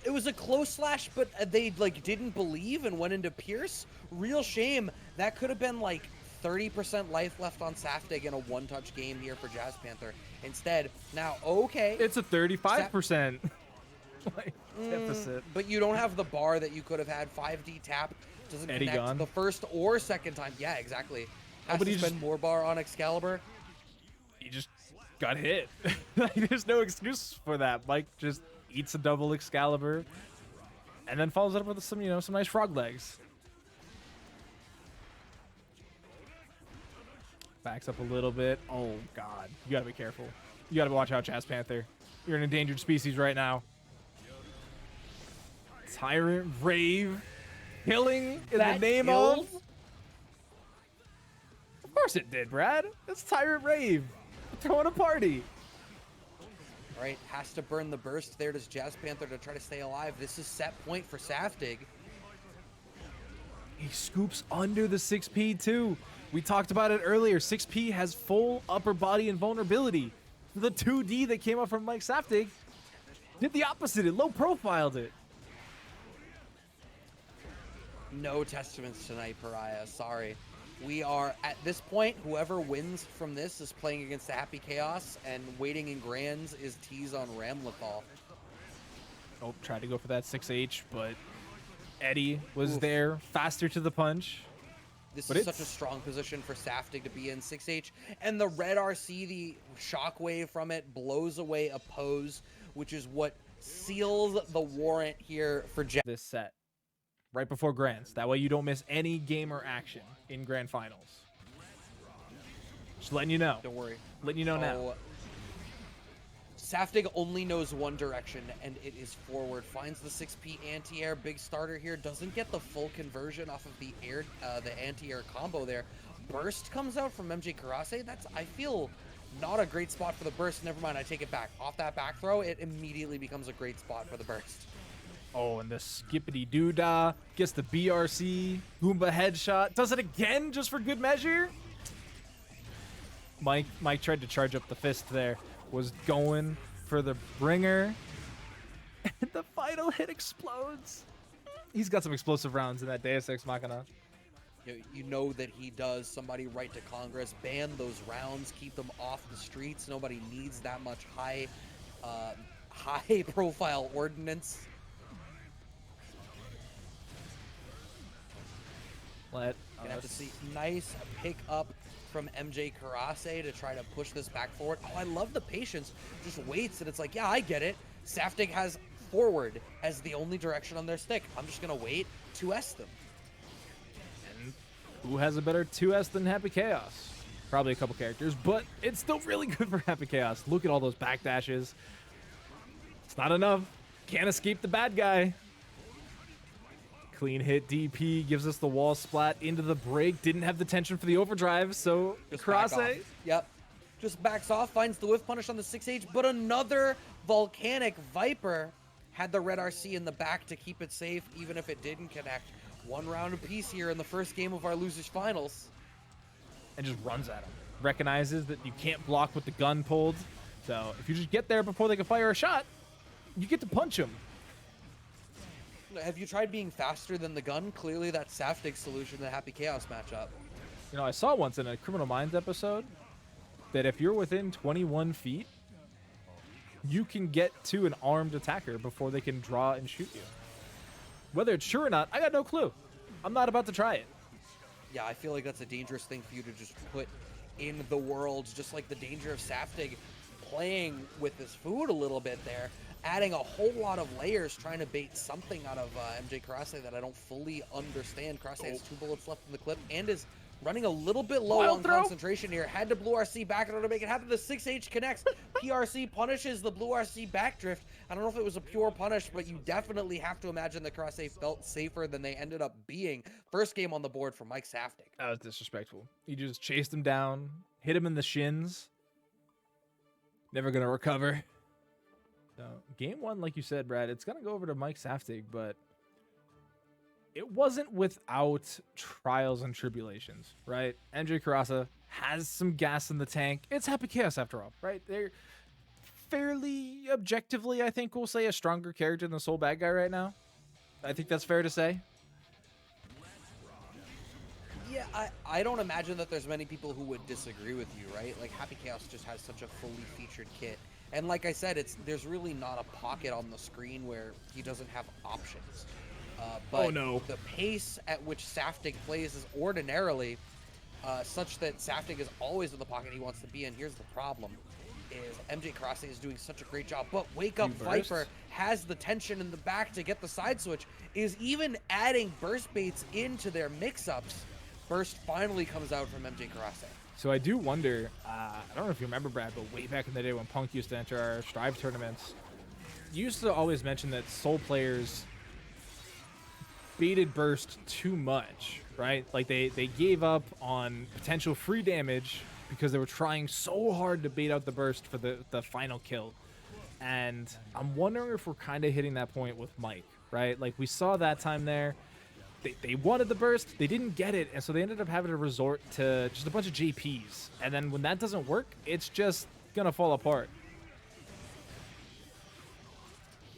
it was a close slash, but they like didn't believe and went into Pierce. Real shame. That could have been like 30% life left on Saftig in a one-touch game here for JazzPanther. Instead, now okay, it's a 35% deficit. But you don't have the bar that you could have had. 5D tap doesn't Eddie connect gone. the first or second time. Yeah, exactly. Has but to he spend just- more bar on Excalibur. He just got hit. Like, there's no excuse for that. Mike just eats a double Excalibur and then follows it up with some nice frog legs. Backs up a little bit. Oh god, you gotta be careful. You gotta watch out, JazzPanther. You're an endangered species right now. Tyrant Rave, killing in the name of. Of course it did, Brad. It's Tyrant Rave. Throwing a party. All right, has to burn the burst there. Does JazzPanther to try to stay alive? This is set point for Saftig. He scoops under the 6P too. We talked about it earlier. 6P has full upper body invulnerability. The 2D that came up from Mike Saftig did the opposite. It low profiled it. No testaments tonight, Pariah. Sorry. We are, at this point, whoever wins from this is playing against the Happy Chaos, and waiting in Grands is Teez on Ramlethal. Oh, tried to go for that 6H, but Eddie was there, faster to the punch. This But is such a strong position for Saftig to be in. 6H, and the red RC, the shockwave from it blows away a pose, which is what seals the warrant here for This set right before Grands. That way you don't miss any game or action in Grand Finals. Just letting you know. Don't worry. Letting you know now. Saftig only knows one direction, and it is forward. Finds the 6P anti-air, big starter here. Doesn't get the full conversion off of the air, the anti-air combo there. Burst comes out from MJKurase. That's, I feel, not a great spot for the burst. Never mind, I take it back. Off that back throw, it immediately becomes a great spot for the burst. Oh, and the skippity doo-dah gets the BRC Goomba headshot. Does it again just for good measure. Mike tried to charge up the fist there. was going for the bringer. And the final hit explodes. He's got some explosive rounds in that Deus Ex Machina. You know that he does. Somebody write to Congress, ban those rounds, keep them off the streets. Nobody needs that much high profile ordinance. Let Gonna have to us see nice pick up from MJKurase to try to push this back forward. Oh, I love the patience. Just waits, and it's like, yeah, I get it. Saftig has forward as the only direction on their stick. I'm just gonna wait, 2S them. Who has a better 2S than Happy Chaos? Probably a couple characters, but it's still really good for Happy Chaos. Look at all those backdashes. It's not enough. Can't escape the bad guy. Clean hit DP gives us the wall splat into the break. Didn't have the tension for the overdrive, so Just back Kurase. off. Yep. Just backs off, finds the whiff punish on the 6H, but another Volcanic Viper had the red RC in the back to keep it safe, even if it didn't connect. One round apiece here in the first game of our losers finals. And just runs at him. Recognizes that you can't block with the gun pulled. So if you just get there before they can fire a shot, you get to punch him. Have you tried being faster than the gun? Clearly that's Saftig's solution to the Happy Chaos matchup. You know, I saw once in a Criminal Minds episode that if you're within 21 feet, you can get to an armed attacker before they can draw and shoot you. Whether it's true or not, I got no clue. I'm not about to try it. Yeah, I feel like that's a dangerous thing for you to just put in the world, just like the danger of Saftig playing with his food a little bit there, adding a whole lot of layers, trying to bait something out of MJKurase that I don't fully understand. Kurase has 2 bullets left in the clip and is running a little bit low Wild on throw. concentration here. Had to blue RC back in order to make it happen. The 6H connects. PRC punishes the blue RC backdrift. I don't know if it was a pure punish, but you definitely have to imagine that Kurase felt safer than they ended up being. First game on the board for Mike Saftig. That was disrespectful. You just chased him down, hit him in the shins. Never going to recover. So, game 1, like you said, Brad, it's going to go over to Mike Saftig, but it wasn't without trials and tribulations, right? MJKurase has some gas in the tank. It's Happy Chaos after all, right? They're fairly objectively, I think we'll say, a stronger character than the Soul Bad Guy right now. I think that's fair to say. Yeah, I don't imagine that there's many people who would disagree with you, right? Like, Happy Chaos just has such a fully featured kit. And like I said, there's really not a pocket on the screen where he doesn't have options. But Oh, no. the pace at which Saftig plays is ordinarily such that Saftig is always in the pocket he wants to be in. Here's the problem, is MJKurase is doing such a great job, but Wake Up Burst. Viper has the tension in the back to get the side switch, is even adding burst baits into their mix-ups. Burst finally comes out from MJKurase. So I do wonder, I don't know if you remember, Brad, but way back in the day when Punk used to enter our Strive tournaments, you used to always mention that Soul players baited Burst too much, right? Like they gave up on potential free damage because they were trying so hard to bait out the Burst for the final kill. And I'm wondering if we're kind of hitting that point with Mike, right? Like we saw that time there. They wanted the Burst, they didn't get it, and so they ended up having to resort to just a bunch of JPs. And then when that doesn't work, it's just gonna fall apart.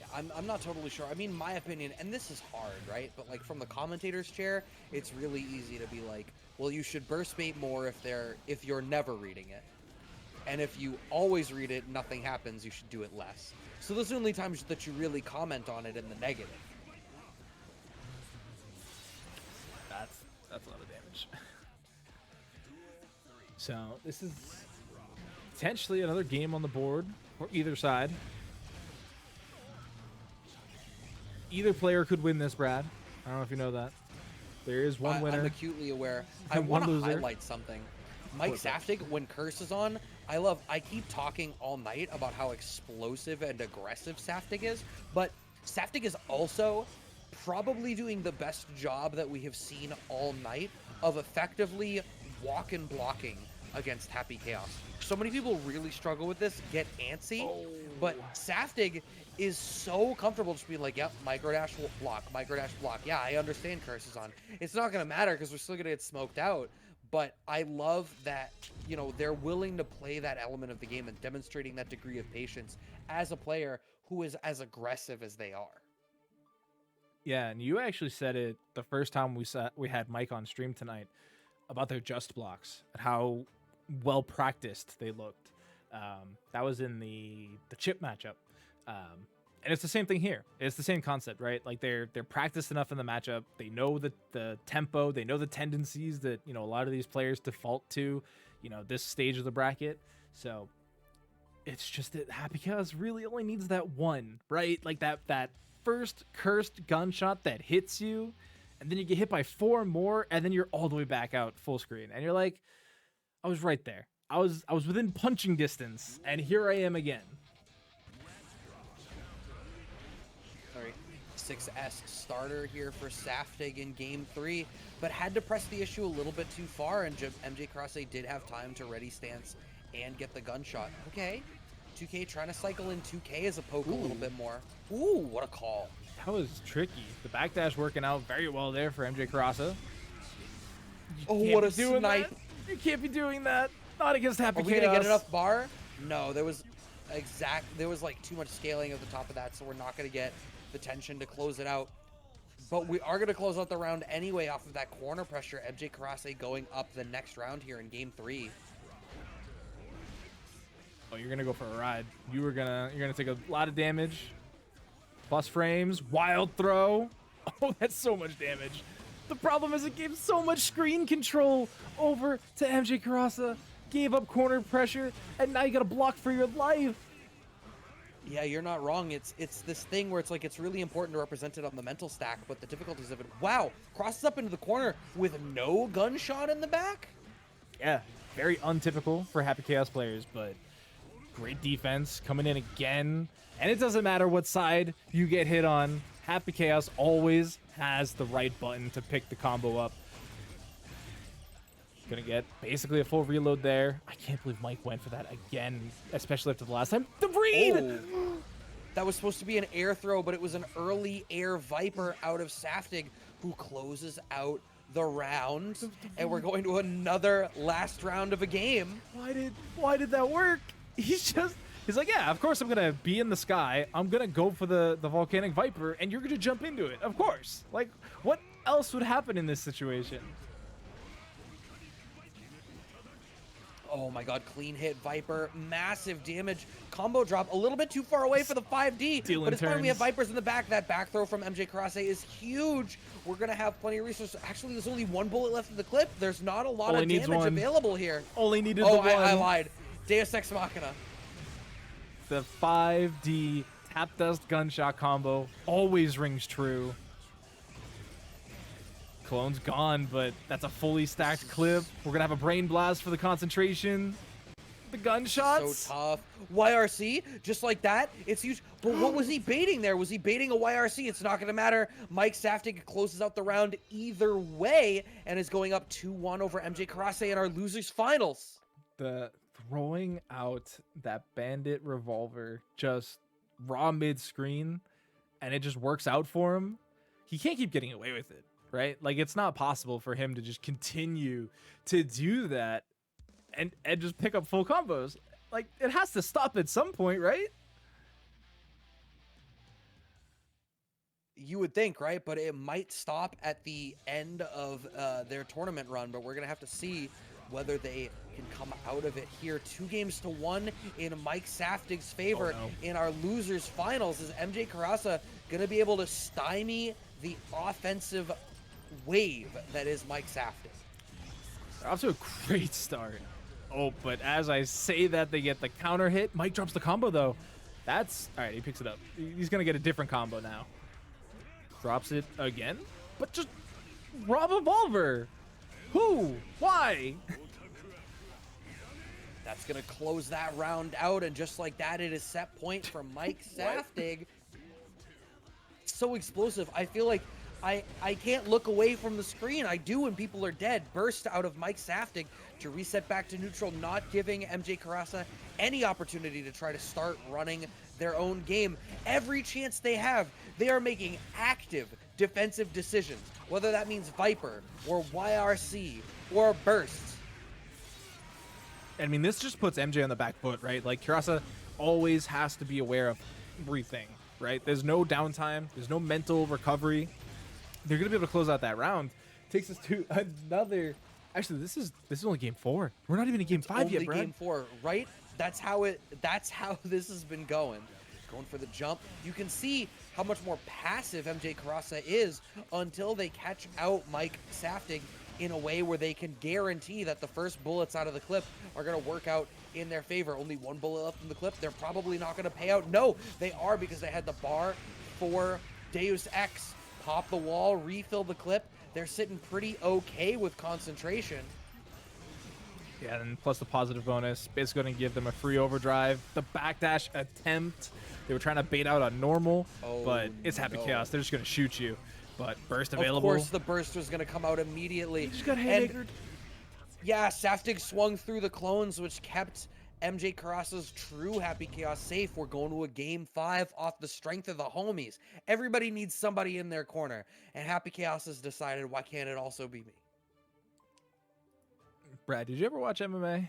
Yeah, I'm not totally sure. I mean, my opinion, and this is hard, right? But like from the commentator's chair, it's really easy to be like, well, you should burst bait more if you're never reading it. And if you always read it, nothing happens, you should do it less. So those are the only times that you really comment on it in the negative. That's a lot of damage. So this is potentially another game on the board for either side. Either player could win this, Brad. I don't know if you know that. There is one winner. I'm acutely aware. I and want to one loser. highlight something. Mike Saftig, when Curse is on, I keep talking all night about how explosive and aggressive Saftig is, but Saftig is also probably doing the best job that we have seen all night of effectively walk and blocking against Happy Chaos. So many people really struggle with this, get antsy, but Saftig is so comfortable just being like, yep, microdash block, microdash block. Yeah, I understand Curse is on. It's not going to matter because we're still going to get smoked out, But I love that, you know, they're willing to play that element of the game and demonstrating that degree of patience as a player who is as aggressive as they are. Yeah, and you actually said it the first time we had Mike on stream tonight about their just blocks and how well practiced they looked. That was in the chip matchup, and it's the same thing here. It's the same concept, right? Like they're practiced enough in the matchup. They know the tempo. They know the tendencies that, you know, a lot of these players default to, you know, this stage of the bracket. So it's just that Happy Chaos really only needs that one, right? Like that first cursed gunshot that hits you, and then you get hit by 4 more, and then you're all the way back out full screen, and you're like, I was right there. I was within punching distance, and here I am again. Sorry, 6S starter here for Saftig in game 3, but had to press the issue a little bit too far, and MJKurase did have time to ready stance and get the gunshot. Okay, 2K trying to cycle in 2K as a poke a little bit more. Ooh, what a call. That was tricky. The backdash working out very well there for MJKurase. Oh, what a snipe. That. You can't be doing that. Not against Happy Are we Chaos. gonna get enough bar? No, there was like too much scaling at the top of that, so we're not gonna get the tension to close it out. But we are gonna close out the round anyway off of that corner pressure. MJKurase going up the next round here in game 3. Oh, you're gonna go for a ride. You're gonna take a lot of damage. Plus frames, wild throw. Oh, that's so much damage. The problem is it gave so much screen control over to MJKurase. Gave up corner pressure, and now you gotta block for your life. Yeah, you're not wrong. It's this thing where it's like it's really important to represent it on the mental stack, but the difficulties of it. Wow, crosses up into the corner with no gunshot in the back. Yeah, very untypical for Happy Chaos players, but great defense coming in again. And it doesn't matter what side you get hit on. Happy Chaos always has the right button to pick the combo up. Gonna get basically a full reload there. I can't believe Mike went for that again, especially after the last time. The read! Oh, that was supposed to be an air throw, but it was an early air Viper out of Saftig, who closes out the round. And we're going to another last round of a game. Why did that work? He's like, yeah, of course I'm gonna be in the sky. I'm gonna go for the volcanic Viper, and you're gonna jump into it. Of course. Like, what else would happen in this situation? Oh my god, clean hit Viper, massive damage, combo drop, a little bit too far away for the 5D, but it's fine, we have Vipers in the back. That back throw from MJKurase is huge. We're gonna have plenty of resources. Actually, there's only 1 bullet left in the clip. There's not a lot of damage available here. Only needed the one. I lied. Deus Ex Machina. The 5D tap dust gunshot combo always rings true. Clone's gone, but that's a fully stacked clip. We're gonna have a brain blast for the concentration. The gunshots. So tough. YRC, just like that. It's huge. But what was he baiting there? Was he baiting a YRC? It's not gonna matter. Mike Saftig closes out the round either way and is going up 2-1 over MJKurase in our losers finals. The throwing out that bandit revolver just raw mid-screen, and it just works out for him. He can't keep getting away with it. Right? Like, it's not possible for him to just continue to do that and just pick up full combos. Like, it has to stop at some point, right? You would think, right? But it might stop at the end of their tournament run, but we're going to have to see whether they can come out of it here. 2-1 in Mike Saftig's favor in our losers finals. Is MJKurase going to be able to stymie the offensive wave that is Mike Saftig? They're off to a great start. Oh, but as I say that, they get the counter hit. Mike drops the combo, though. That's... All right, he picks it up. He's going to get a different combo now. Drops it again, but just raw revolver. Who? Why? That's going to close that round out, and just like that, it is set point for Mike Saftig. So explosive. I feel like I can't look away from the screen. I do when people are dead. Burst out of Mike Saftig to reset back to neutral, not giving MJKurase any opportunity to try to start running their own game. Every chance they have, they are making active defensive decisions, whether that means Viper or YRC or burst. I mean, this just puts MJ on the back foot, right? Like, Kurase always has to be aware of everything, right? There's no downtime. There's no mental recovery. They're going to be able to close out that round. Takes us to another... Actually, this is only game 4. We're not even in game 5 yet, Only Brad. game 4, right? That's how this has been going. Going for the jump. You can see how much more passive MJKurase is until they catch out Mike Saftig in a way where they can guarantee that the first bullets out of the clip are going to work out in their favor. Only one bullet left in the clip. They're probably not going to pay out. No, they are, because they had the bar for Deus Ex. Pop the wall, refill the clip. They're sitting pretty okay with concentration. Yeah, and plus the positive bonus. Basically going to give them a free overdrive. The backdash attempt. They were trying to bait out a normal, but it's Happy Chaos. They're just going to shoot you. But burst available. Of course, the burst was going to come out immediately. Just got haymakered. Yeah, Saftig swung through the clones, which kept MJKurase's true Happy Chaos safe. We're going to a game 5 off the strength of the homies. Everybody needs somebody in their corner, and Happy Chaos has decided, why can't it also be me? Brad, did you ever watch MMA?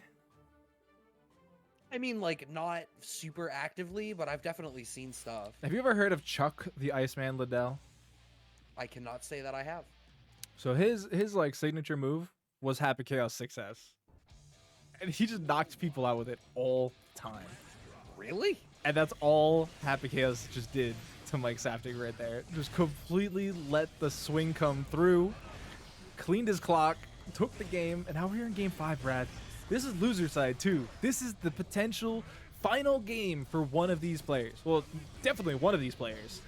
I mean, like, not super actively, but I've definitely seen stuff. Have you ever heard of Chuck the Iceman Liddell? I cannot say that I have. So his like signature move was Happy Chaos 6S. And he just knocked people out with it all the time. Really? And that's all Happy Chaos just did to Mike Saftig right there. Just completely let the swing come through, cleaned his clock, took the game, and now we're here in game 5, Brad. This is loser side too. This is the potential final game for one of these players. Well, definitely one of these players.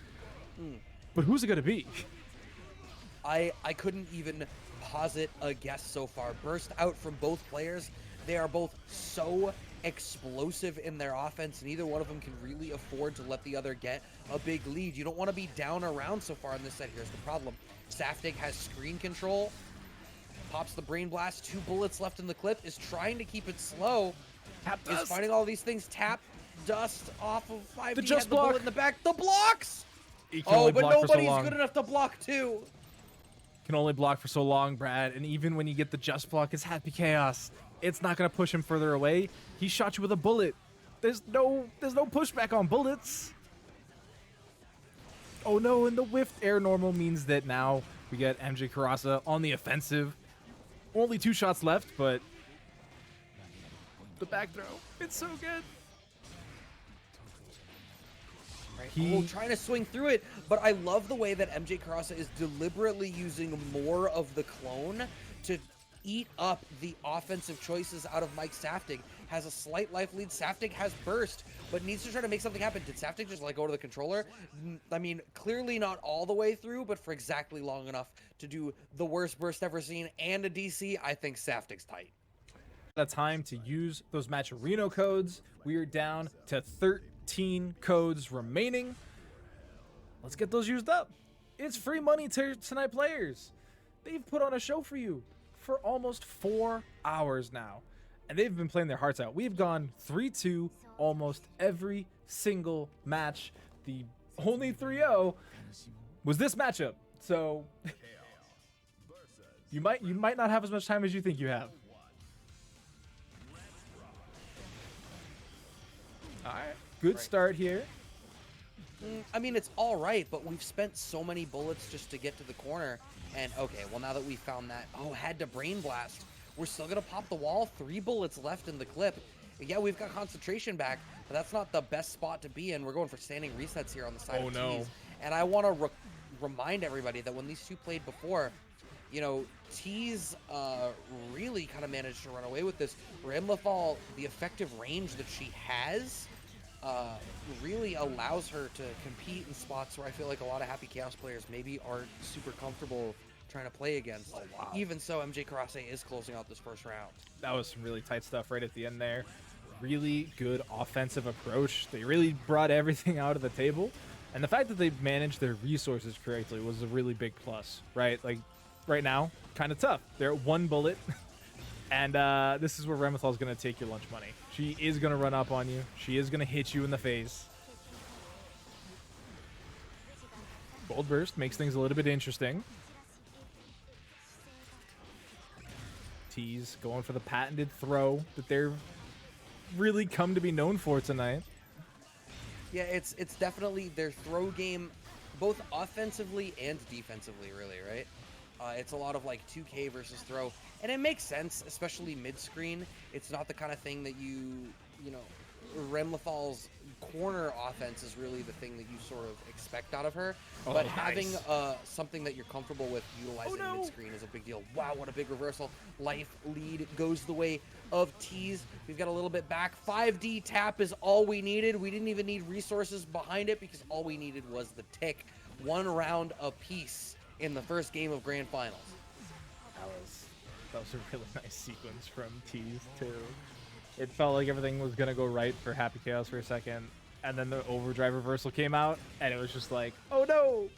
But who's it going to be? I couldn't even posit a guess so far. Burst out from both players. They are both so explosive in their offense, and neither one of them can really afford to let the other get a big lead. You don't want to be down around so far in this set. Here's the problem. Saftig has screen control. Pops the Brain Blast. 2 bullets left in the clip. Is trying to keep it slow. Tap Is dust. finding all these things. Tap dust off of 5. The He just had the block. bullet in the back. The blocks! He can Oh, only but block for so nobody's long. good enough to block too. Can only block for so long, Brad. And even when you get the just block, it's Happy Chaos. It's not going to push him further away. He shot you with a bullet. There's no pushback on bullets. Oh no, and the whiffed air normal means that now we get MJKurase on the offensive. Only 2 shots left, but the back throw, it's so good. Right. Trying to swing through it, but I love the way that MJKurase is deliberately using more of the clone to eat up the offensive choices out of Mike Saftig. Has a slight life lead. Saftig has burst, but needs to try to make something happen. Did Saftig just let go to the controller? I mean, clearly not all the way through, but for exactly long enough to do the worst burst ever seen and a DC. I think Saftig's tight. That time to use those Matcherino codes. We are down to 13 codes remaining. Let's get those used up. It's free money to tonight players. They've put on a show for you for almost 4 hours now, and they've been playing their hearts out. We've gone 3-2 almost every single match. The only 3-0 was this matchup. So you might not have as much time as you think you have. All right, good start here. I mean, it's all right, but we've spent so many bullets just to get to the corner. And okay, well, now that we found that, had to Brain Blast. We're still gonna pop the wall. 3 bullets left in the clip. Yeah, we've got concentration back, but that's not the best spot to be in. We're going for standing resets here on the side of Teez. And I want to remind everybody that when these two played before, you know, Teez really kind of managed to run away with this. Ramlethal, the effective range that she has, really allows her to compete in spots where I feel like a lot of Happy Chaos players maybe aren't super comfortable trying to play against. Even so, MJKurase is closing out this first round. That was some really tight stuff right at the end there. Really good offensive approach. They really brought everything out of the table. And the fact that they managed their resources correctly was a really big plus, right? Like, right now, kind of tough. They're at 1 bullet. And this is where Ramlethal is going to take your lunch money. She is going to run up on you. She is going to hit you in the face. Gold Burst makes things a little bit interesting. Teez going for the patented throw that they're really come to be known for tonight. Yeah, it's definitely their throw game, both offensively and defensively, really, right? It's a lot of like 2K versus throw, and it makes sense, especially mid-screen. It's not the kind of thing that you know, Ramlethal's corner offense is really the thing that you sort of expect out of her. Oh, but nice. having something that you're comfortable with utilizing mid-screen is a big deal. Wow, what a big reversal. Life lead goes the way of Teez. We've got a little bit back. 5D tap is all we needed. We didn't even need resources behind it because all we needed was the tick. 1 round apiece in the first game of Grand Finals. That was a really nice sequence from Teez too. It felt like everything was gonna go right for Happy Chaos for a second, and then the overdrive reversal came out, and it was just like, oh no!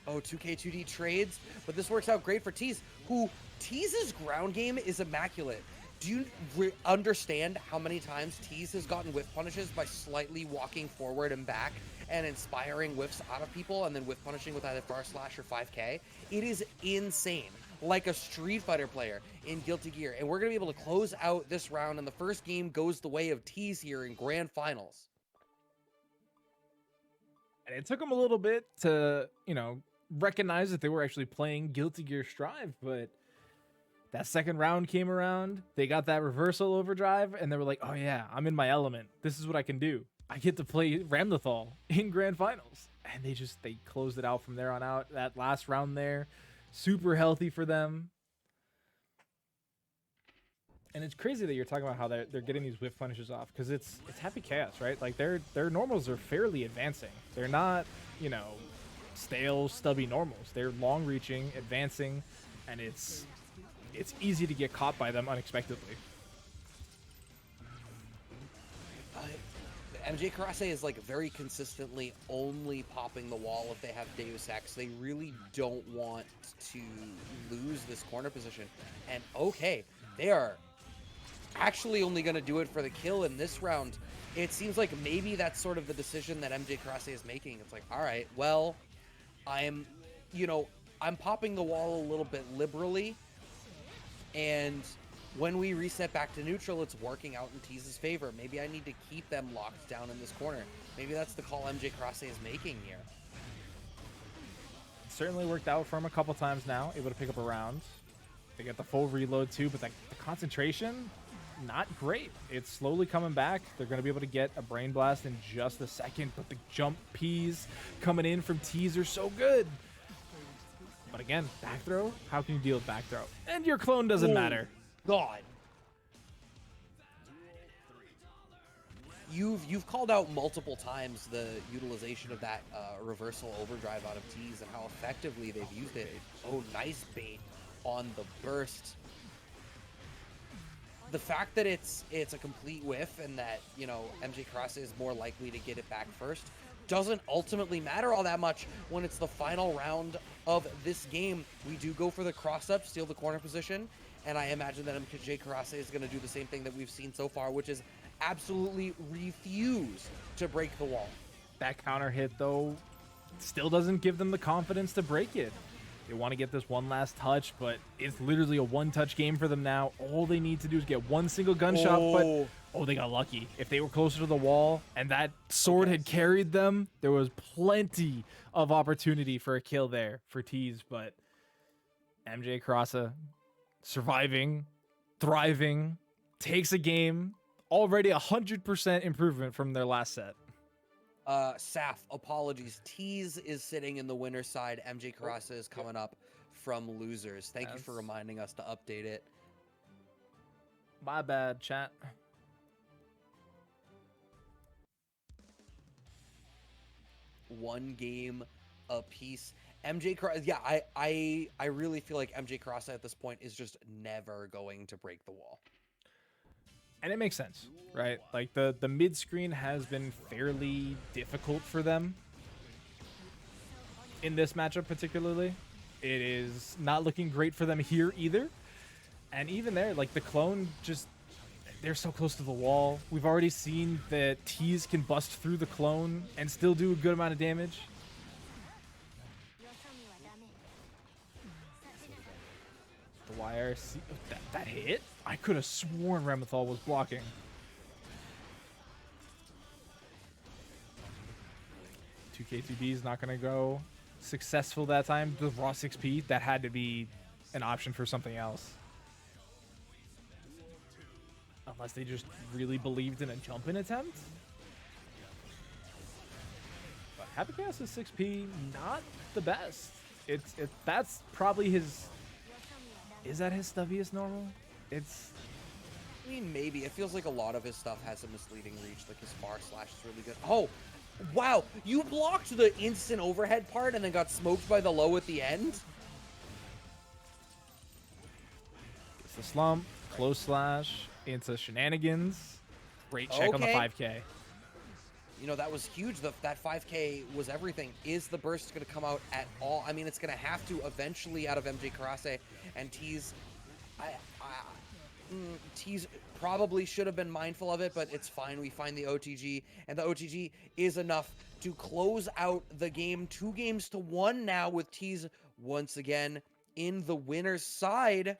Oh, 2K2D trades, but this works out great for Teez, who Teez's ground game is immaculate. Do you understand how many times Teez has gotten whiff punishes by slightly walking forward and back and inspiring whiffs out of people and then whiff punishing with either Far Slash or 5K? It is insane. Like a Street Fighter player in Guilty Gear. And we're going to be able to close out this round, and the first game goes the way of Teez here in Grand Finals. And it took them a little bit to, you know, recognize that they were actually playing Guilty Gear Strive, but that second round came around, they got that reversal overdrive, and they were like, oh yeah, I'm in my element. This is what I can do. I get to play Ramlethal in Grand Finals. And they closed it out from there on out. That last round there, super healthy for them. And it's crazy that you're talking about how they're getting these whiff punishes off, because it's Happy Chaos, right? Like their normals are fairly advancing. They're not, you know, stale, stubby normals. They're long reaching, advancing, and it's easy to get caught by them unexpectedly. MJKurase is like very consistently only popping the wall if they have Deus Ex. They really don't want to lose this corner position. And okay, they are actually only going to do it for the kill in this round. It seems like maybe that's sort of the decision that MJKurase is making. It's like, all right, well, I'm popping the wall a little bit liberally, and when we reset back to neutral, it's working out in Teez's favor. Maybe I need to keep them locked down in this corner. Maybe that's the call MJKurase is making here. It certainly worked out for him a couple times now, able to pick up a round. They get the full reload too, but the concentration, not great. It's slowly coming back. They're going to be able to get a Brain Blast in just a second, but the jump P's coming in from Teez are so good. But again, back throw, how can you deal with back throw? And your clone doesn't matter. God. You've called out multiple times the utilization of that reversal overdrive out of Teez and how effectively they've used it. Oh, nice bait on the burst. The fact that it's a complete whiff and that, you know, MJKurase is more likely to get it back first doesn't ultimately matter all that much when it's the final round of this game. We do go for the cross-up, steal the corner position, and I imagine that MJKurase is going to do the same thing that we've seen so far, which is absolutely refuse to break the wall. That counter hit, though, still doesn't give them the confidence to break it. They want to get this one last touch, but it's literally a one-touch game for them now. All they need to do is get one single gunshot, but oh, they got lucky. If they were closer to the wall and that sword had carried them, there was plenty of opportunity for a kill there for Teez, but MJKurase surviving, thriving, takes a game, already 100% improvement from their last set. Saf, apologies. Teez is sitting in the winner's side. MJKurase is coming up from losers. Thank you for reminding us to update it. My bad, chat. One game apiece. MJKurase, yeah, I really feel like MJKurase at this point is just never going to break the wall. And it makes sense, right? Like the mid screen has been fairly difficult for them in this matchup particularly. It is not looking great for them here either. And even there, like the clone just, they're so close to the wall. We've already seen that Teez can bust through the clone and still do a good amount of damage. The YRC. That hit? I could have sworn Ramlethal was blocking. Two KTB is not going to go successful that time. The raw 6P, that had to be an option for something else. Unless they just really believed in a jumping attempt. But Happy Chaos's 6P, not the best. That's probably his... Is that his stubbiest normal? It's... I mean, maybe. It feels like a lot of his stuff has a misleading reach. Like his far slash is really good. Oh, wow. You blocked the instant overhead part and then got smoked by the low at the end? It's the slump, close slash, into shenanigans. Great check on the Okay. 5K. You know, that was huge. That 5K was everything. Is the burst going to come out at all? I mean, it's going to have to eventually out of MJKurase and Teez. Teez probably should have been mindful of it, but it's fine. We find the OTG, and the OTG is enough to close out the game. 2-1 now with Teez once again in the winner's side.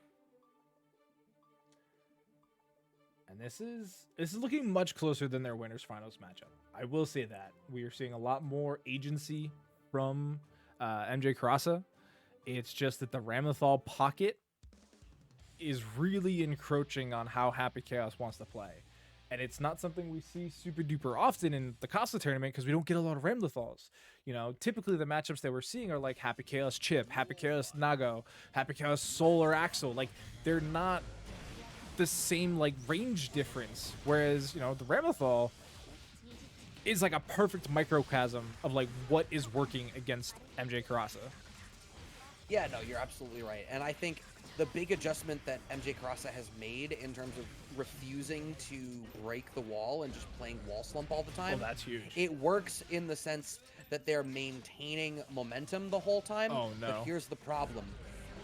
And this is looking much closer than their winners finals matchup. I will say that. We are seeing a lot more agency from MJKurase. It's just that the Ramlethal pocket is really encroaching on how Happy Chaos wants to play. And it's not something we see super duper often in the Casa tournament because we don't get a lot of Ramlethals. You know, typically the matchups that we're seeing are like Happy Chaos Chip, Happy Chaos Nago, Happy Chaos Soul or Axel. Like, they're not the same like range difference. Whereas, you know, the Ramlethal is like a perfect microcosm of like what is working against MJKurase. Yeah, no, you're absolutely right. And I think the big adjustment that MJKurase has made in terms of refusing to break the wall and just playing wall slump all the time. Oh, that's huge. It works in the sense that they're maintaining momentum the whole time. Oh, no. But here's the problem.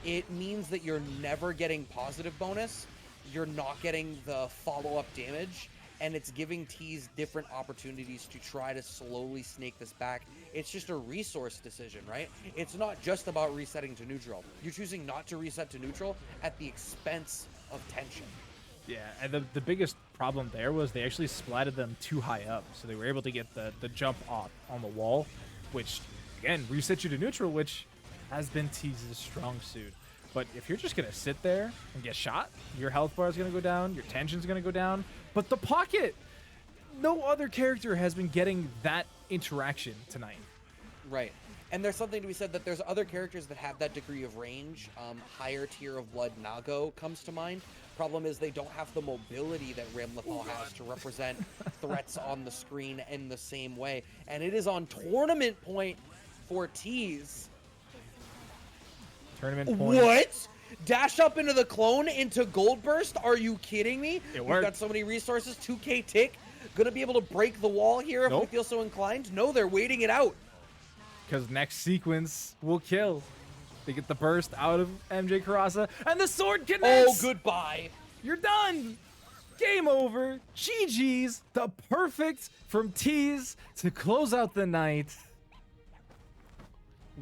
It means that you're never getting positive bonus. You're not getting the follow-up damage. And it's giving Teez different opportunities to try to slowly snake this back. It's just a resource decision, right? It's not just about resetting to neutral. You're choosing not to reset to neutral at the expense of tension. Yeah, and the biggest problem there was they actually splatted them too high up, so they were able to get the jump off on the wall, which, again, reset you to neutral, which has been Teez's strong suit. But if you're just going to sit there and get shot, your health bar is going to go down, your tension's going to go down. But the pocket, no other character has been getting that interaction tonight. Right. And there's something to be said that there's other characters that have that degree of range. Higher tier of blood Nago comes to mind. Problem is they don't have the mobility that Ramlethal has to represent threats on the screen in the same way. And it is on tournament point for Teez. Tournament point. What? Dash up into the clone into Gold Burst? Are you kidding me? It We've worked. got so many resources. 2K tick. Gonna be able to break the wall here if we Nope. feel so inclined? No, they're waiting it out. Because next sequence will kill. They get the burst out of MJKurase, and the sword connects! Oh, goodbye. You're done! Game over. GG's. The perfect from Teez to close out the night.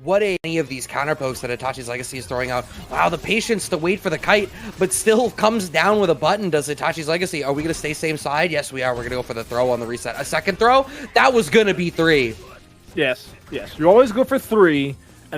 What any of these counter pokes that Itachi's Legacy is throwing out. Wow, the patience to wait for the kite, but still comes down with a button, does Itachi's Legacy. Are we going to stay same side? Yes, we are. We're going to go for the throw on the reset. A second throw? That was going to be 3. Yes. You always go for 3.